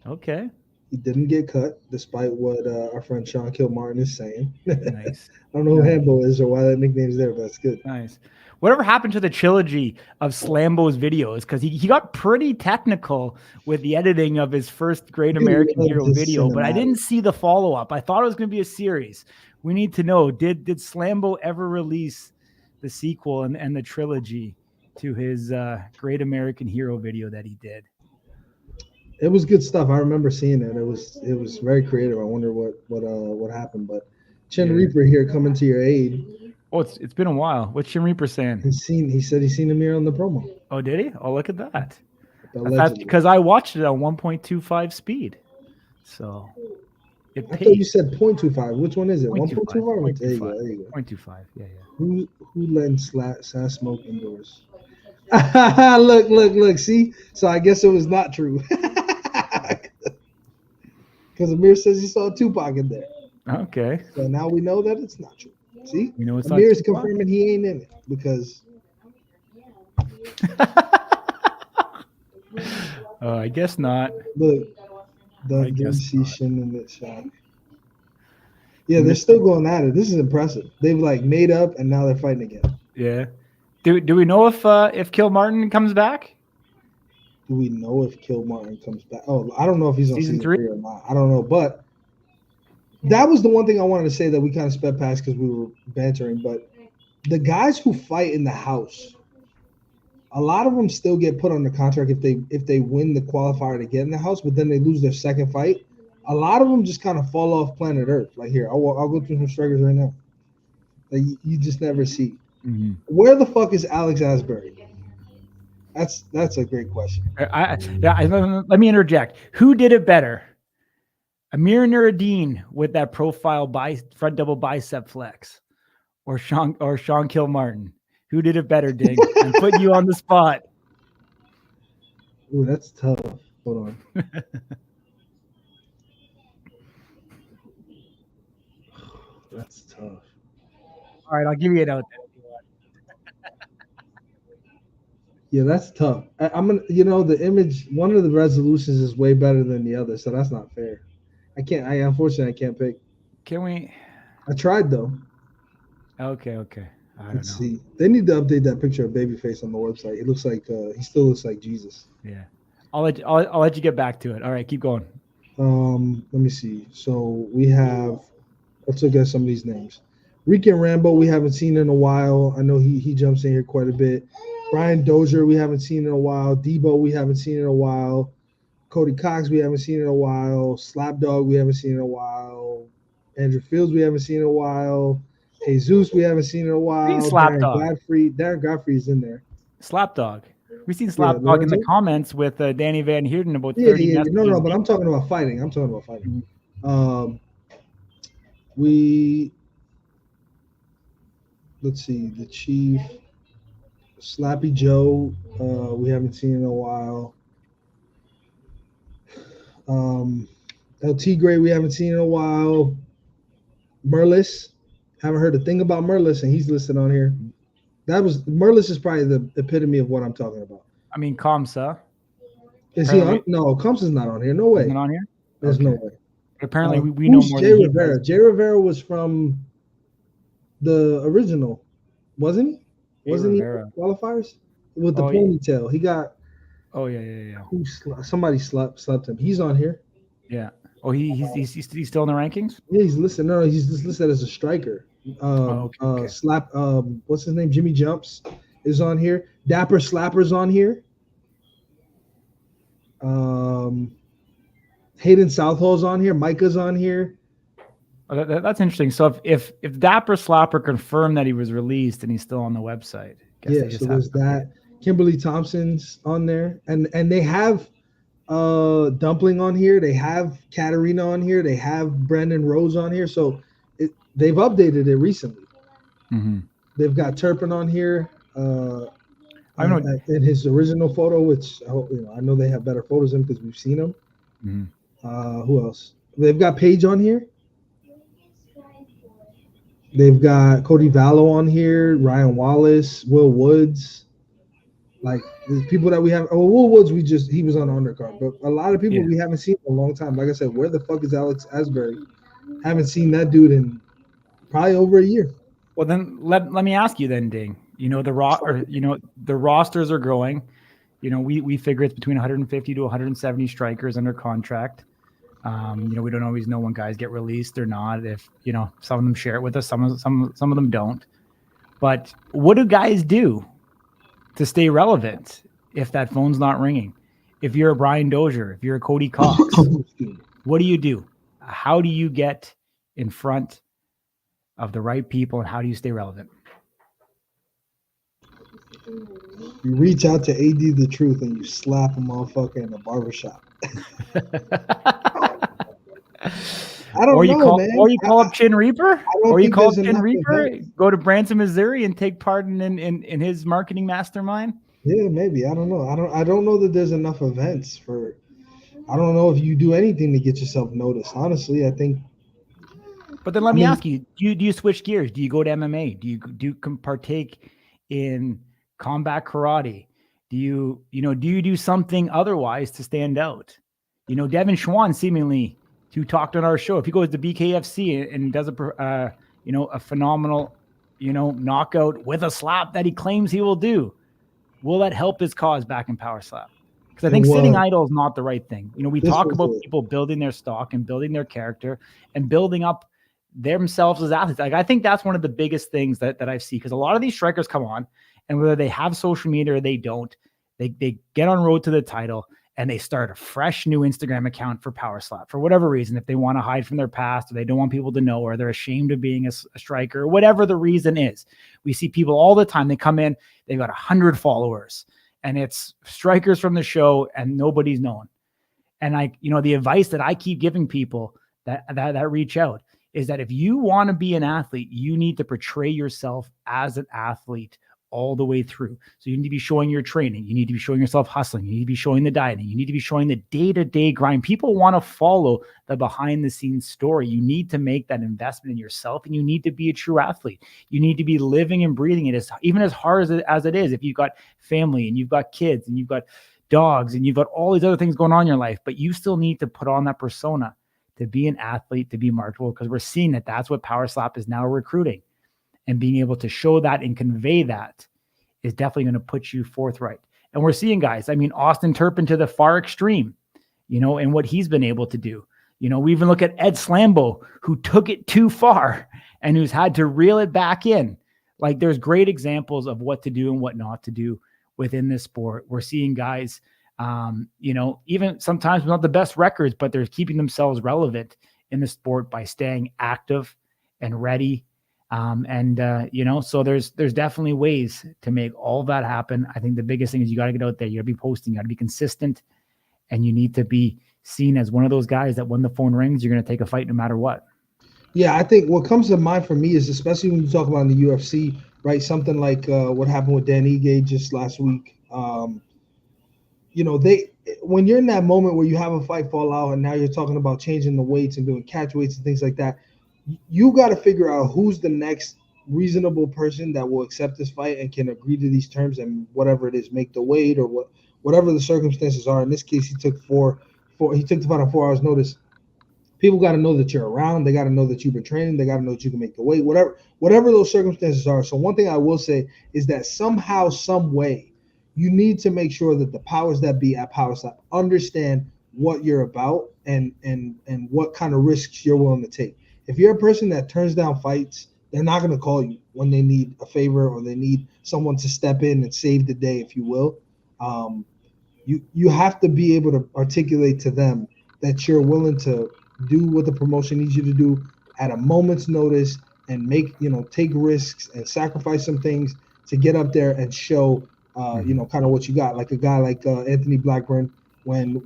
Okay. He didn't get cut, despite what our friend Sean Kilmartin is saying. Nice. I don't know who Hambo is or why that nickname's there, but that's good. Nice. Whatever happened to the trilogy of Slambo's videos? Because he got pretty technical with the editing of his first Great American Hero video, but I didn't see the follow-up. I thought it was going to be a series. We need to know, did Slambo ever release the sequel and the trilogy to his Great American Hero video that he did? It was good stuff. I remember seeing it. It was very creative. I wonder what happened, but Chin Reaper here coming to your aid. Oh, it's been a while. What's Chin Reaper saying? He said he's seen Amir on the promo. Oh, did he? Oh, look at that. That's because I watched it on 1.25 speed. So I thought you said 0.25. Which one is it? 1.25? There you go. 0.25. Yeah. Who let Sass smoke indoors? Look. See? So I guess it was not true. Because Amir says he saw Tupac in there. Okay. So now we know that it's not true. See? We know it's Amir's confirming he ain't in it because. I guess not. Look, the see Shin in that shot. Yeah, they're still going at it. This is impressive. They've like made up and now they're fighting again. Yeah. Do we know if Kilmartin comes back? Do we know if Kilmartin comes back? Oh, I don't know if he's on season 3 or not. I don't know, but that was the one thing I wanted to say that we kind of sped past because we were bantering. But the guys who fight in the house, a lot of them still get put on the contract if they win the qualifier to get in the house, but then they lose their second fight. A lot of them just kind of fall off planet Earth. Like here, I'll go through some strikers right now. Like you just never see. Mm-hmm. Where the fuck is Alex Asbury? That's a great question. Let me interject. Who did it better? Amir Nuruddin with that profile front double bicep flex, or Sean Kilmartin? Who did it better, Ding? I'm putting you on the spot. Ooh, that's tough. Hold on. That's tough. All right, I'll give you it out there. Yeah, that's tough. I'm gonna, the image. One of the resolutions is way better than the other, so that's not fair. Unfortunately, I can't pick. Can we? I tried though. Okay. Let's see. They need to update that picture of Babyface on the website. It looks like he still looks like Jesus. Yeah, I'll let you get back to it. All right, keep going. Let me see. So we have. Let's look at some of these names. Rican Rambo, we haven't seen in a while. I know he jumps in here quite a bit. Brian Dozier, we haven't seen in a while. Debo, we haven't seen in a while. Cody Cox, we haven't seen in a while. Slapdog, we haven't seen in a while. Andrew Fields, we haven't seen in a while. Jesus, we haven't seen in a while. Darren Godfrey is in there. Slapdog. We've seen Slapdog in the comments with Danny Van Heerden about 30 messages. No, but I'm talking about fighting. Let's see, the Chief, Slappy Joe, we haven't seen in a while. El Tigre, we haven't seen in a while. Merlis, haven't heard a thing about Merlis, and he's listed on here. Merlis is probably the epitome of what I'm talking about. I mean, Kamsa. Is he on? No, Kamsa's not on here. No way. He's not on here? There's no way. Apparently, we know more Jay Rivera. Jay Rivera was from the original, wasn't he? Wasn't he qualifiers with the ponytail? He got. Oh yeah. Somebody slept him. He's on here. Yeah. Oh, he's still in the rankings. Yeah, he's listed. No, he's just listed as a striker. What's his name? Jimmy Jumps is on here. Dapper Slapper's on here. Hayden Southall's on here. Micah's on here. Oh, that's interesting. So if Dapper Slapper confirmed that he was released and he's still on the website, so there's that. Kimberly Thompson's on there, and they have Dumpling on here. They have Katarina on here. They have Brandon Rose on here. So they've updated it recently. Mm-hmm. They've got Turpin on here. I know in his original photo, which I know they have better photos in because we've seen them. Mm-hmm. Who else? They've got Paige on here. They've got Cody Vallo on here, Ryan Wallace, Will Woods. Like the people that we have. Oh, Will Woods, he was on the undercard, but a lot of people Yeah. we haven't seen in a long time. Like I said, where the fuck is Alex Asbury? Haven't seen that dude in probably over a year. Well, then let me ask you then, Ding. The rosters are growing. We figure it's between 150 to 170 strikers under contract. We don't always know when guys get released or not. If some of them share it with us, some of them don't. But what do guys do to stay relevant if that phone's not ringing? If you're a Brian Dozier, if you're a Cody Cox, what do you do? How do you get in front of the right people, and how do you stay relevant? You reach out to AD the Truth and you slap a motherfucker in the barbershop. I don't know, man. Or you call up Chin Reaper. Or you call up Chin Reaper, go to Branson, Missouri, and take part in his marketing mastermind. Yeah, maybe. I don't know. I don't know that there's enough events for. I don't know if you do anything to get yourself noticed. Honestly, I think. But then let me ask you: do you switch gears? Do you go to MMA? Do you partake in combat karate? Do you do something otherwise to stand out? Devin Schwann seemingly, who talked on our show, if he goes to BKFC and does a phenomenal knockout with a slap that he claims he will do, will that help his cause back in Power Slap? Because I think sitting idle is not the right thing. We talk about people building their stock and building their character and building up themselves as athletes. Like, I think that's one of the biggest things that I see, because a lot of these strikers come on, and whether they have social media or they don't, they get on road to the title and they start a fresh new Instagram account for Power Slap for whatever reason. If they want to hide from their past, or they don't want people to know, or they're ashamed of being a striker, or whatever the reason is. We see people all the time. They come in, they've got 100 followers, and it's strikers from the show, and nobody's known. And the advice that I keep giving people that reach out is that if you want to be an athlete, you need to portray yourself as an athlete all the way through. So you need to be showing your training. You need to be showing yourself hustling. You need to be showing the dieting. You need to be showing the day-to-day grind. People want to follow the behind-the-scenes story. You need to make that investment in yourself, and you need to be a true athlete. You need to be living and breathing it, even as hard as it is. If you've got family and you've got kids and you've got dogs and you've got all these other things going on in your life, but you still need to put on that persona to be an athlete, to be marketable, because we're seeing that that's what Power Slap is now recruiting. And being able to show that and convey that is definitely going to put you forthright. And we're seeing guys, Austin Turpin to the far extreme, and what he's been able to do. We even look at Ed Slambo, who took it too far and who's had to reel it back in. Like, there's great examples of what to do and what not to do within this sport. We're seeing guys, even sometimes not the best records, but they're keeping themselves relevant in the sport by staying active and ready. So there's definitely ways to make all that happen. I think the biggest thing is you got to get out there. You got to be posting, you got to be consistent, and you need to be seen as one of those guys that when the phone rings, you're going to take a fight no matter what. Yeah, I think what comes to mind for me is, especially when you talk about in the UFC, right? Something like what happened with Dan Ige just last week. When you're in that moment where you have a fight fall out and now you're talking about changing the weights and doing catch weights and things like that, you got to figure out who's the next reasonable person that will accept this fight and can agree to these terms and whatever it is, make the weight or whatever the circumstances are. In this case, he took the fight on 4 hours notice. People got to know that you're around. They got to know that you've been training. They got to know that you can make the weight, whatever those circumstances are. So one thing I will say is that somehow, some way, you need to make sure that the powers that be at Power Slap understand what you're about and what kind of risks you're willing to take. If you're a person that turns down fights, they're not going to call you when they need a favor or they need someone to step in and save the day, if you will. You have to be able to articulate to them that you're willing to do what the promotion needs you to do at a moment's notice and take risks and sacrifice some things to get up there and show, kind of what you got. Like a guy like Anthony Blackburn, when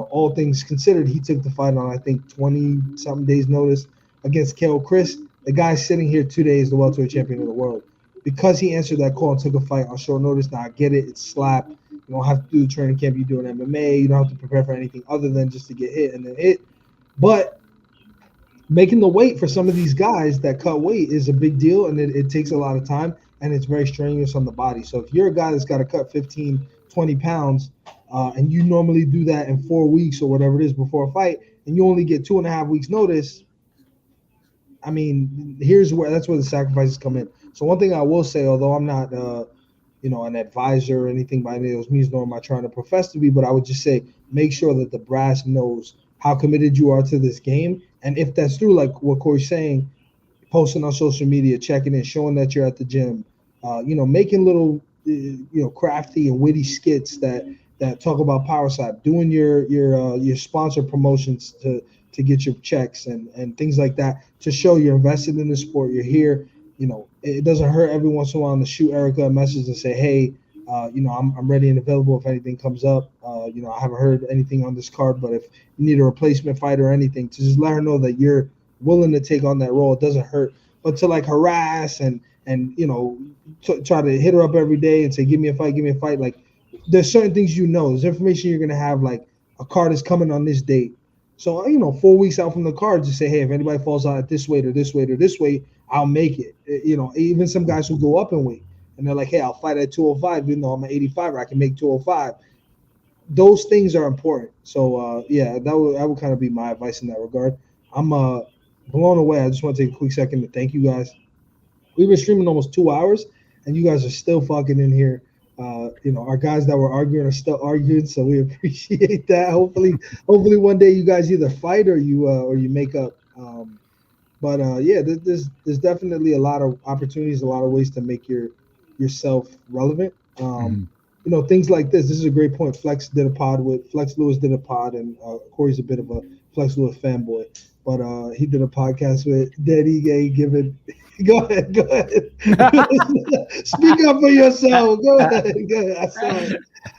all things considered, he took the fight on, I think, 20-something days notice against Kale Chris. The guy's sitting here 2 days, the welterweight champion of the world, because he answered that call and took a fight on short notice. Now I get it; it's slap. You don't have to do the training camp. You're doing MMA. You don't have to prepare for anything other than just to get hit and then hit. But making the weight for some of these guys that cut weight is a big deal, and it takes a lot of time. and it's very strenuous on the body. So if you're a guy that's got to cut 15, 20 pounds, and you normally do that in 4 weeks or whatever it is before a fight, and you only get 2.5 weeks notice, I mean, that's where the sacrifices come in. So one thing I will say, although I'm not, an advisor or anything by any of those means, nor am I trying to profess to be, but I would just say, make sure that the brass knows how committed you are to this game. And if that's true, like what Corey's saying, posting on social media, checking in, showing that you're at the gym, making little, crafty and witty skits that talk about Power Slap, doing your sponsor promotions to get your checks and things like that to show you're invested in the sport. You're here. It doesn't hurt every once in a while to shoot Erica a message and say, hey, I'm ready and available if anything comes up. I haven't heard anything on this card, but if you need a replacement fighter or anything, to just let her know that you're willing to take on that role. It doesn't hurt. But to like harass and try to hit her up every day and say, give me a fight. Like, there's certain things there's information you're gonna have, like a card is coming on this date. So 4 weeks out from the card, just say, hey, if anybody falls out at this weight or this weight or this weight, I'll make it. Even some guys who go up in weight and they're like, hey, I'll fight at 205, even though I'm an 85, I can make 205. Those things are important. So that would kind of be my advice in that regard. I'm blown away. I just want to take a quick second to thank you guys. We've been streaming almost 2 hours, and you guys are still fucking in here. Our guys that were arguing are still arguing, so we appreciate that. Hopefully one day you guys either fight or you make up. There's definitely a lot of opportunities, a lot of ways to make yourself relevant. Things like this. This is a great point. Flex Lewis did a pod, and Corey's a bit of a Flex Lewis fanboy, but he did a podcast with Daddy Gay giving. Go ahead. Speak up for yourself. Go ahead.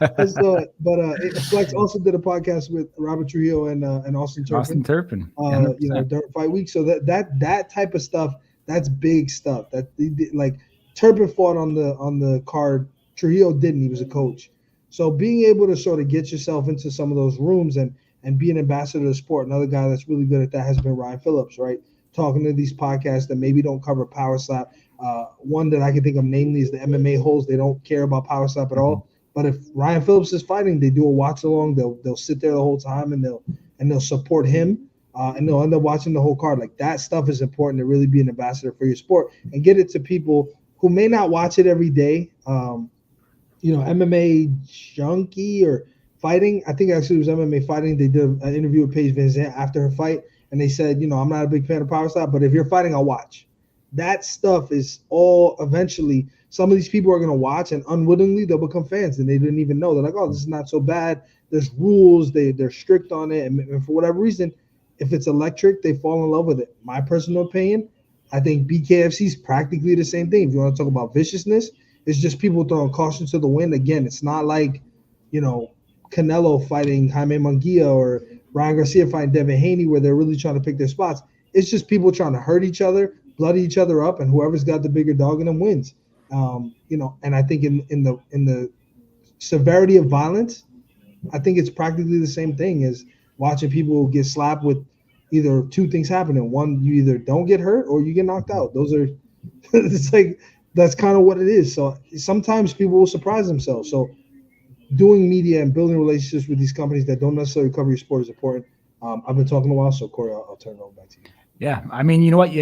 I saw it. But Flex also did a podcast with Robert Trujillo and Austin Turpin. During fight week. So that type of stuff, that's big stuff. That like Turpin fought on the card. Trujillo didn't. He was a coach. So being able to sort of get yourself into some of those rooms and be an ambassador of the sport. Another guy that's really good at that has been Ryan Phillips, right? Talking to these podcasts that maybe don't cover Power Slap. One that I can think of namely is the MMA holes. They don't care about Power Slap at all. But if Ryan Phillips is fighting, they do a watch along. They'll sit there the whole time and they'll support him. And they'll end up watching the whole card. Like, that stuff is important to really be an ambassador for your sport and get it to people who may not watch it every day. MMA Junkie or Fighting. I think actually it was MMA Fighting. They did an interview with Paige Van Zandt after her fight. And they said, I'm not a big fan of Power Slap, but if you're fighting, I'll watch. That stuff is all eventually, some of these people are going to watch and unwittingly they'll become fans and they didn't even know. They're like, oh, this is not so bad. There's rules. They're strict on it. And for whatever reason, if it's electric, they fall in love with it. My personal opinion, I think BKFC is practically the same thing. If you want to talk about viciousness, it's just people throwing caution to the wind. Again, it's not like, Canelo fighting Jaime Munguia or Ryan Garcia fighting Devin Haney where they're really trying to pick their spots. It's just people trying to hurt each other, bloody each other up, and whoever's got the bigger dog in them wins. And I think in the severity of violence, I think it's practically the same thing as watching people get slapped with either two things happening. One, you either don't get hurt or you get knocked out. Those are it's like that's kind of what it is. So sometimes people will surprise themselves. So doing media and building relationships with these companies that don't necessarily cover your sport is important. I've been talking a while, so Corey, I'll turn it over back to you. Yeah, I mean, you know what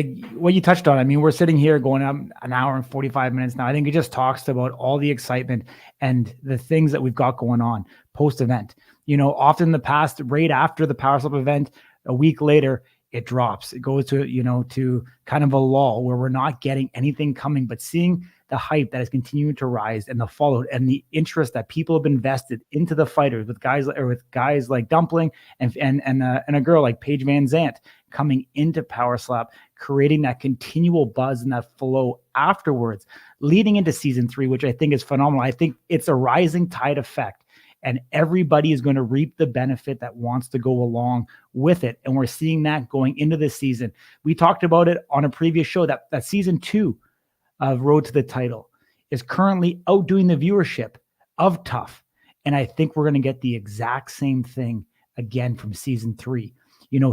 you touched on. I mean, we're sitting here going up an hour and 45 minutes now. I think it just talks about all the excitement and the things that we've got going on post-event. Often in the past, right after the Power Slap event, a week later, it drops. It goes to kind of a lull where we're not getting anything coming, but seeing the hype that is continuing to rise and the follow and the interest that people have invested into the fighters with guys like Dumpling and a girl like Paige Van Zandt coming into Power Slap, creating that continual buzz and that flow afterwards, leading into season 3, which I think is phenomenal. I think it's a rising tide effect. And everybody is going to reap the benefit that wants to go along with it. And we're seeing that going into this season. We talked about it on a previous show that season 2 of Road to the Title is currently outdoing the viewership of Tough. And I think we're going to get the exact same thing again from season 3.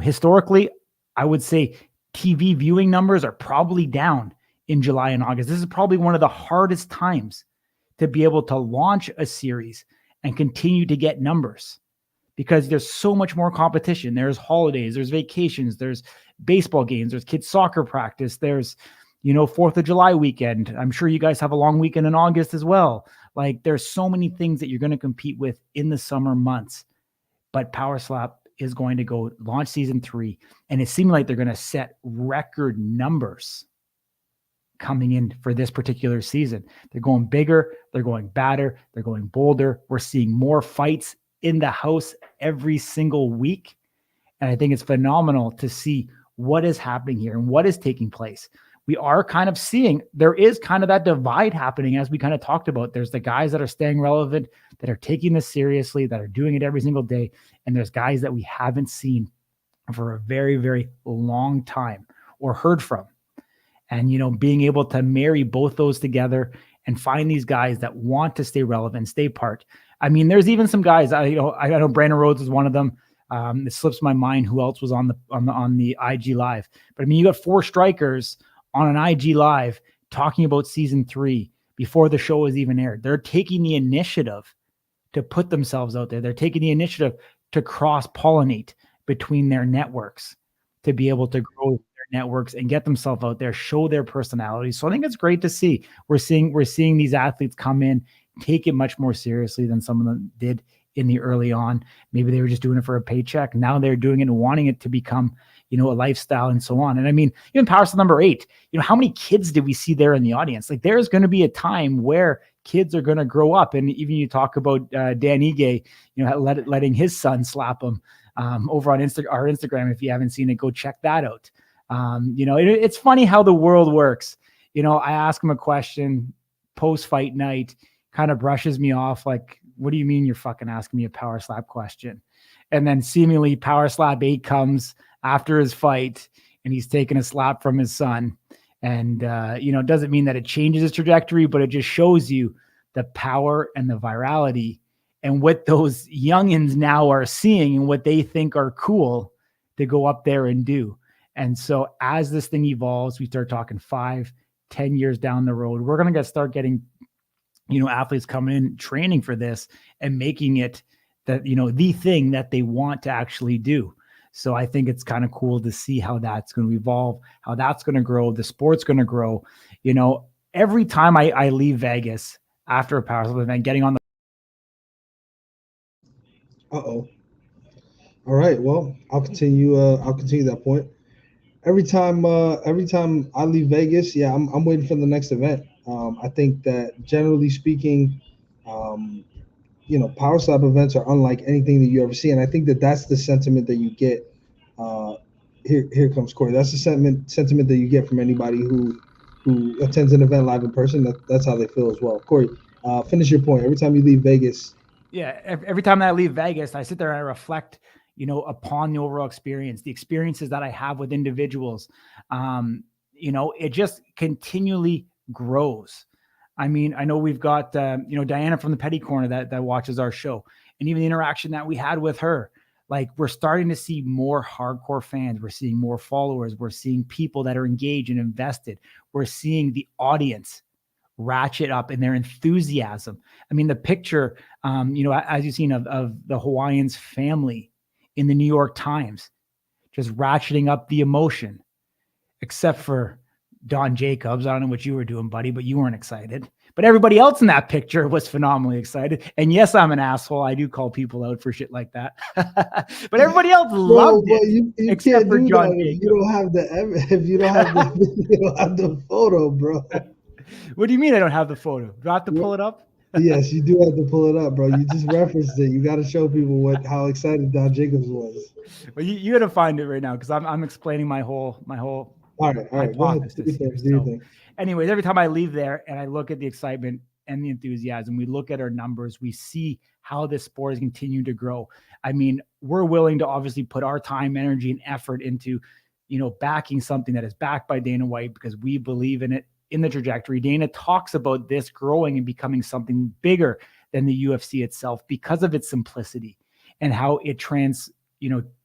Historically, I would say TV viewing numbers are probably down in July and August. This is probably one of the hardest times to be able to launch a series and continue to get numbers, because there's so much more competition. There's holidays, there's vacations, there's baseball games, there's kids soccer practice, there's, 4th of July weekend. I'm sure you guys have a long weekend in August as well. Like, there's so many things that you're going to compete with in the summer months. But Power Slap is going to go launch season 3, and it seems like they're going to set record numbers coming in for this particular season. They're going bigger, they're going badder, they're going bolder. We're seeing more fights in the house every single week. And I think it's phenomenal to see what is happening here and what is taking place. We are kind of seeing, there is kind of that divide happening, as we kind of talked about. There's the guys that are staying relevant, that are taking this seriously, that are doing it every single day. And there's guys that we haven't seen for a very, very long time or heard from. And, being able to marry both those together and find these guys that want to stay relevant, stay part. I mean, there's even some guys, I know Brandon Rhodes was one of them. It slips my mind who else was on the IG Live. But I mean, you got 4 strikers on an IG Live talking about season 3 before the show is even aired. They're taking the initiative to put themselves out there. They're taking the initiative to cross-pollinate between their networks, to be able to grow their networks and get themselves out there, show their personality. So I think it's great to see. We're seeing these athletes come in, take it much more seriously than some of them did in the early on. Maybe they were just doing it for a paycheck. Now they're doing it and wanting it to become, a lifestyle and so on. And I mean, even Power Slap number 8, how many kids did we see there in the audience? Like, there's going to be a time where kids are going to grow up. And even you talk about Dan Ige, letting his son slap him over on our Instagram. If you haven't seen it, go check that out. It's funny how the world works. I ask him a question post-fight night, kind of brushes me off like, what do you mean you're fucking asking me a Power Slap question? And then seemingly Power Slap 8 comes after his fight, and he's taking a slap from his son. And, it doesn't mean that it changes his trajectory, but it just shows you the power and the virality and what those youngins now are seeing and what they think are cool to go up there and do. And so as this thing evolves, we start talking 5, 10 years down the road, we're going to start getting, athletes coming in training for this and making it that, the thing that they want to actually do. So I think it's kind of cool to see how that's going to evolve, how that's going to grow. The sport's going to grow. Every time I leave Vegas after a Power Slap event, getting on the. All right. Well, I'll continue that point. Every time I leave Vegas, yeah, I'm waiting for the next event. I think that generally speaking, Power Slap events are unlike anything that you ever see, and I think that that's the sentiment that you get. Here comes Corey. That's the sentiment that you get from anybody who attends an event live in person. That's how they feel as well. Corey, finish your point. Every time you leave Vegas. Yeah, every time that I leave Vegas, I sit there and I reflect, upon the overall experience, the experiences that I have with individuals. It just continually grows. I mean, I know we've got, Diana from the Petty Corner that watches our show, and even the interaction that we had with her. Like, we're starting to see more hardcore fans. We're seeing more followers. We're seeing people that are engaged and invested. We're seeing the audience ratchet up in their enthusiasm. I mean, the picture, as you've seen of the Hawaiians family in the New York Times, just ratcheting up the emotion, except for Don Jacobs. I don't know what you were doing, buddy, but you weren't excited. But everybody else in that picture was phenomenally excited. And yes, I'm an asshole. I do call people out for shit like that. But everybody else loved it. You except for John Jacobs. If you don't have the photo, bro. What do you mean I don't have the photo? Do I have to pull it up? Yes, you do have to pull it up, bro. You just referenced it. You got to show people how excited Don Jacobs was. Well, you got to find it right now because I'm explaining my whole. All right. Hypothesis here. So, anyways, every time I leave there and I look at the excitement and the enthusiasm, we look at our numbers, we see how this sport is continuing to grow. I mean, we're willing to obviously put our time, energy, and effort into, backing something that is backed by Dana White because we believe in it, in the trajectory. Dana talks about this growing and becoming something bigger than the UFC itself because of its simplicity and how it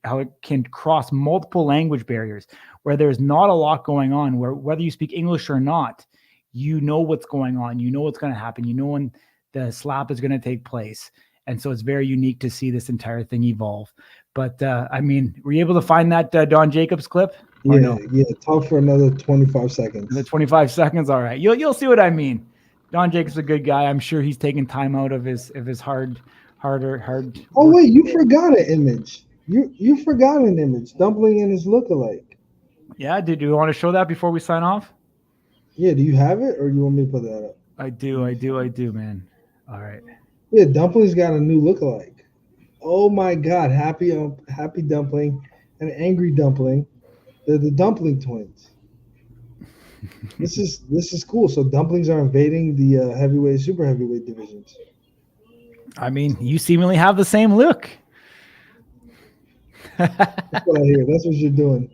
how it can cross multiple language barriers where there's not a lot going on, where whether you speak English or not, you know what's going on, you know what's going to happen, you know when the slap is going to take place. And so it's very unique to see this entire thing evolve. But I mean, were you able to find that Don Jacobs clip? Yeah, no? Yeah. Talk for another 25 seconds. The 25 seconds. All right. You'll see what I mean. Don Jacobs is a good guy. I'm sure he's taking time out of his hard. Oh wait, you forgot an image. You forgot an image. Dumpling and his lookalike. Yeah. Did you want to show that before we sign off? Yeah. Do you have it, or you want me to put that up? I do, man. All right. Yeah, Dumpling's got a new lookalike. Oh my God, happy Dumpling and Angry Dumpling. They're the Dumpling twins. This is cool. So dumplings are invading the heavyweight, super heavyweight divisions. I mean, you seemingly have the same look. That's what I hear. That's what you're doing.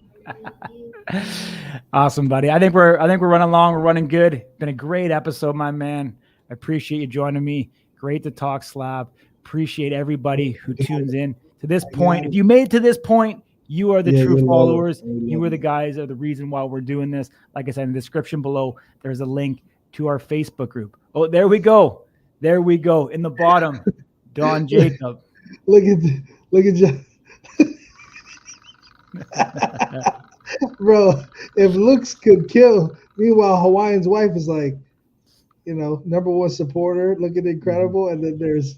Awesome, buddy. I think we're running along. We're running good. Been a great episode, my man. I appreciate you joining me. Great to talk slab. Appreciate everybody who tunes in to this point. If you made it to this point, you are the true followers. You are the guys are the reason why we're doing this. Like I said, in the description below, there's a link to our Facebook group. Oh, there we go. There we go. In the bottom, Don Jacob. Look at John. Bro, if looks could kill, meanwhile Hawaiian's wife is like, number one supporter, looking incredible, and then there's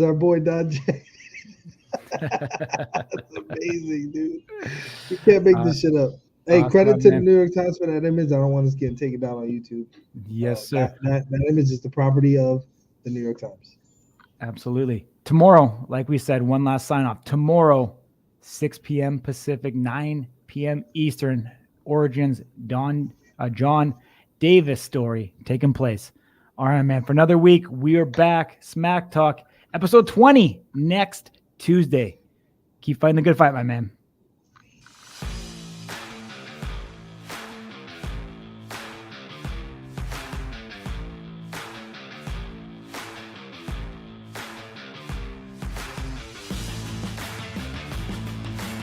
our boy Don J. That's amazing, dude. You can't make this shit up. Hey, awesome, credit to man. the New York Times for that image. I don't want us getting taken down on YouTube. Yes, sir. That image is the property of the New York Times. Absolutely. Tomorrow, like we said, one last sign off. Tomorrow, 6 p.m. Pacific, 9 p.m. Eastern, Origins, John Davis story taking place. All right, man. For another week, we are back. Smack Talk, episode 20, next Tuesday. Keep fighting the good fight, my man.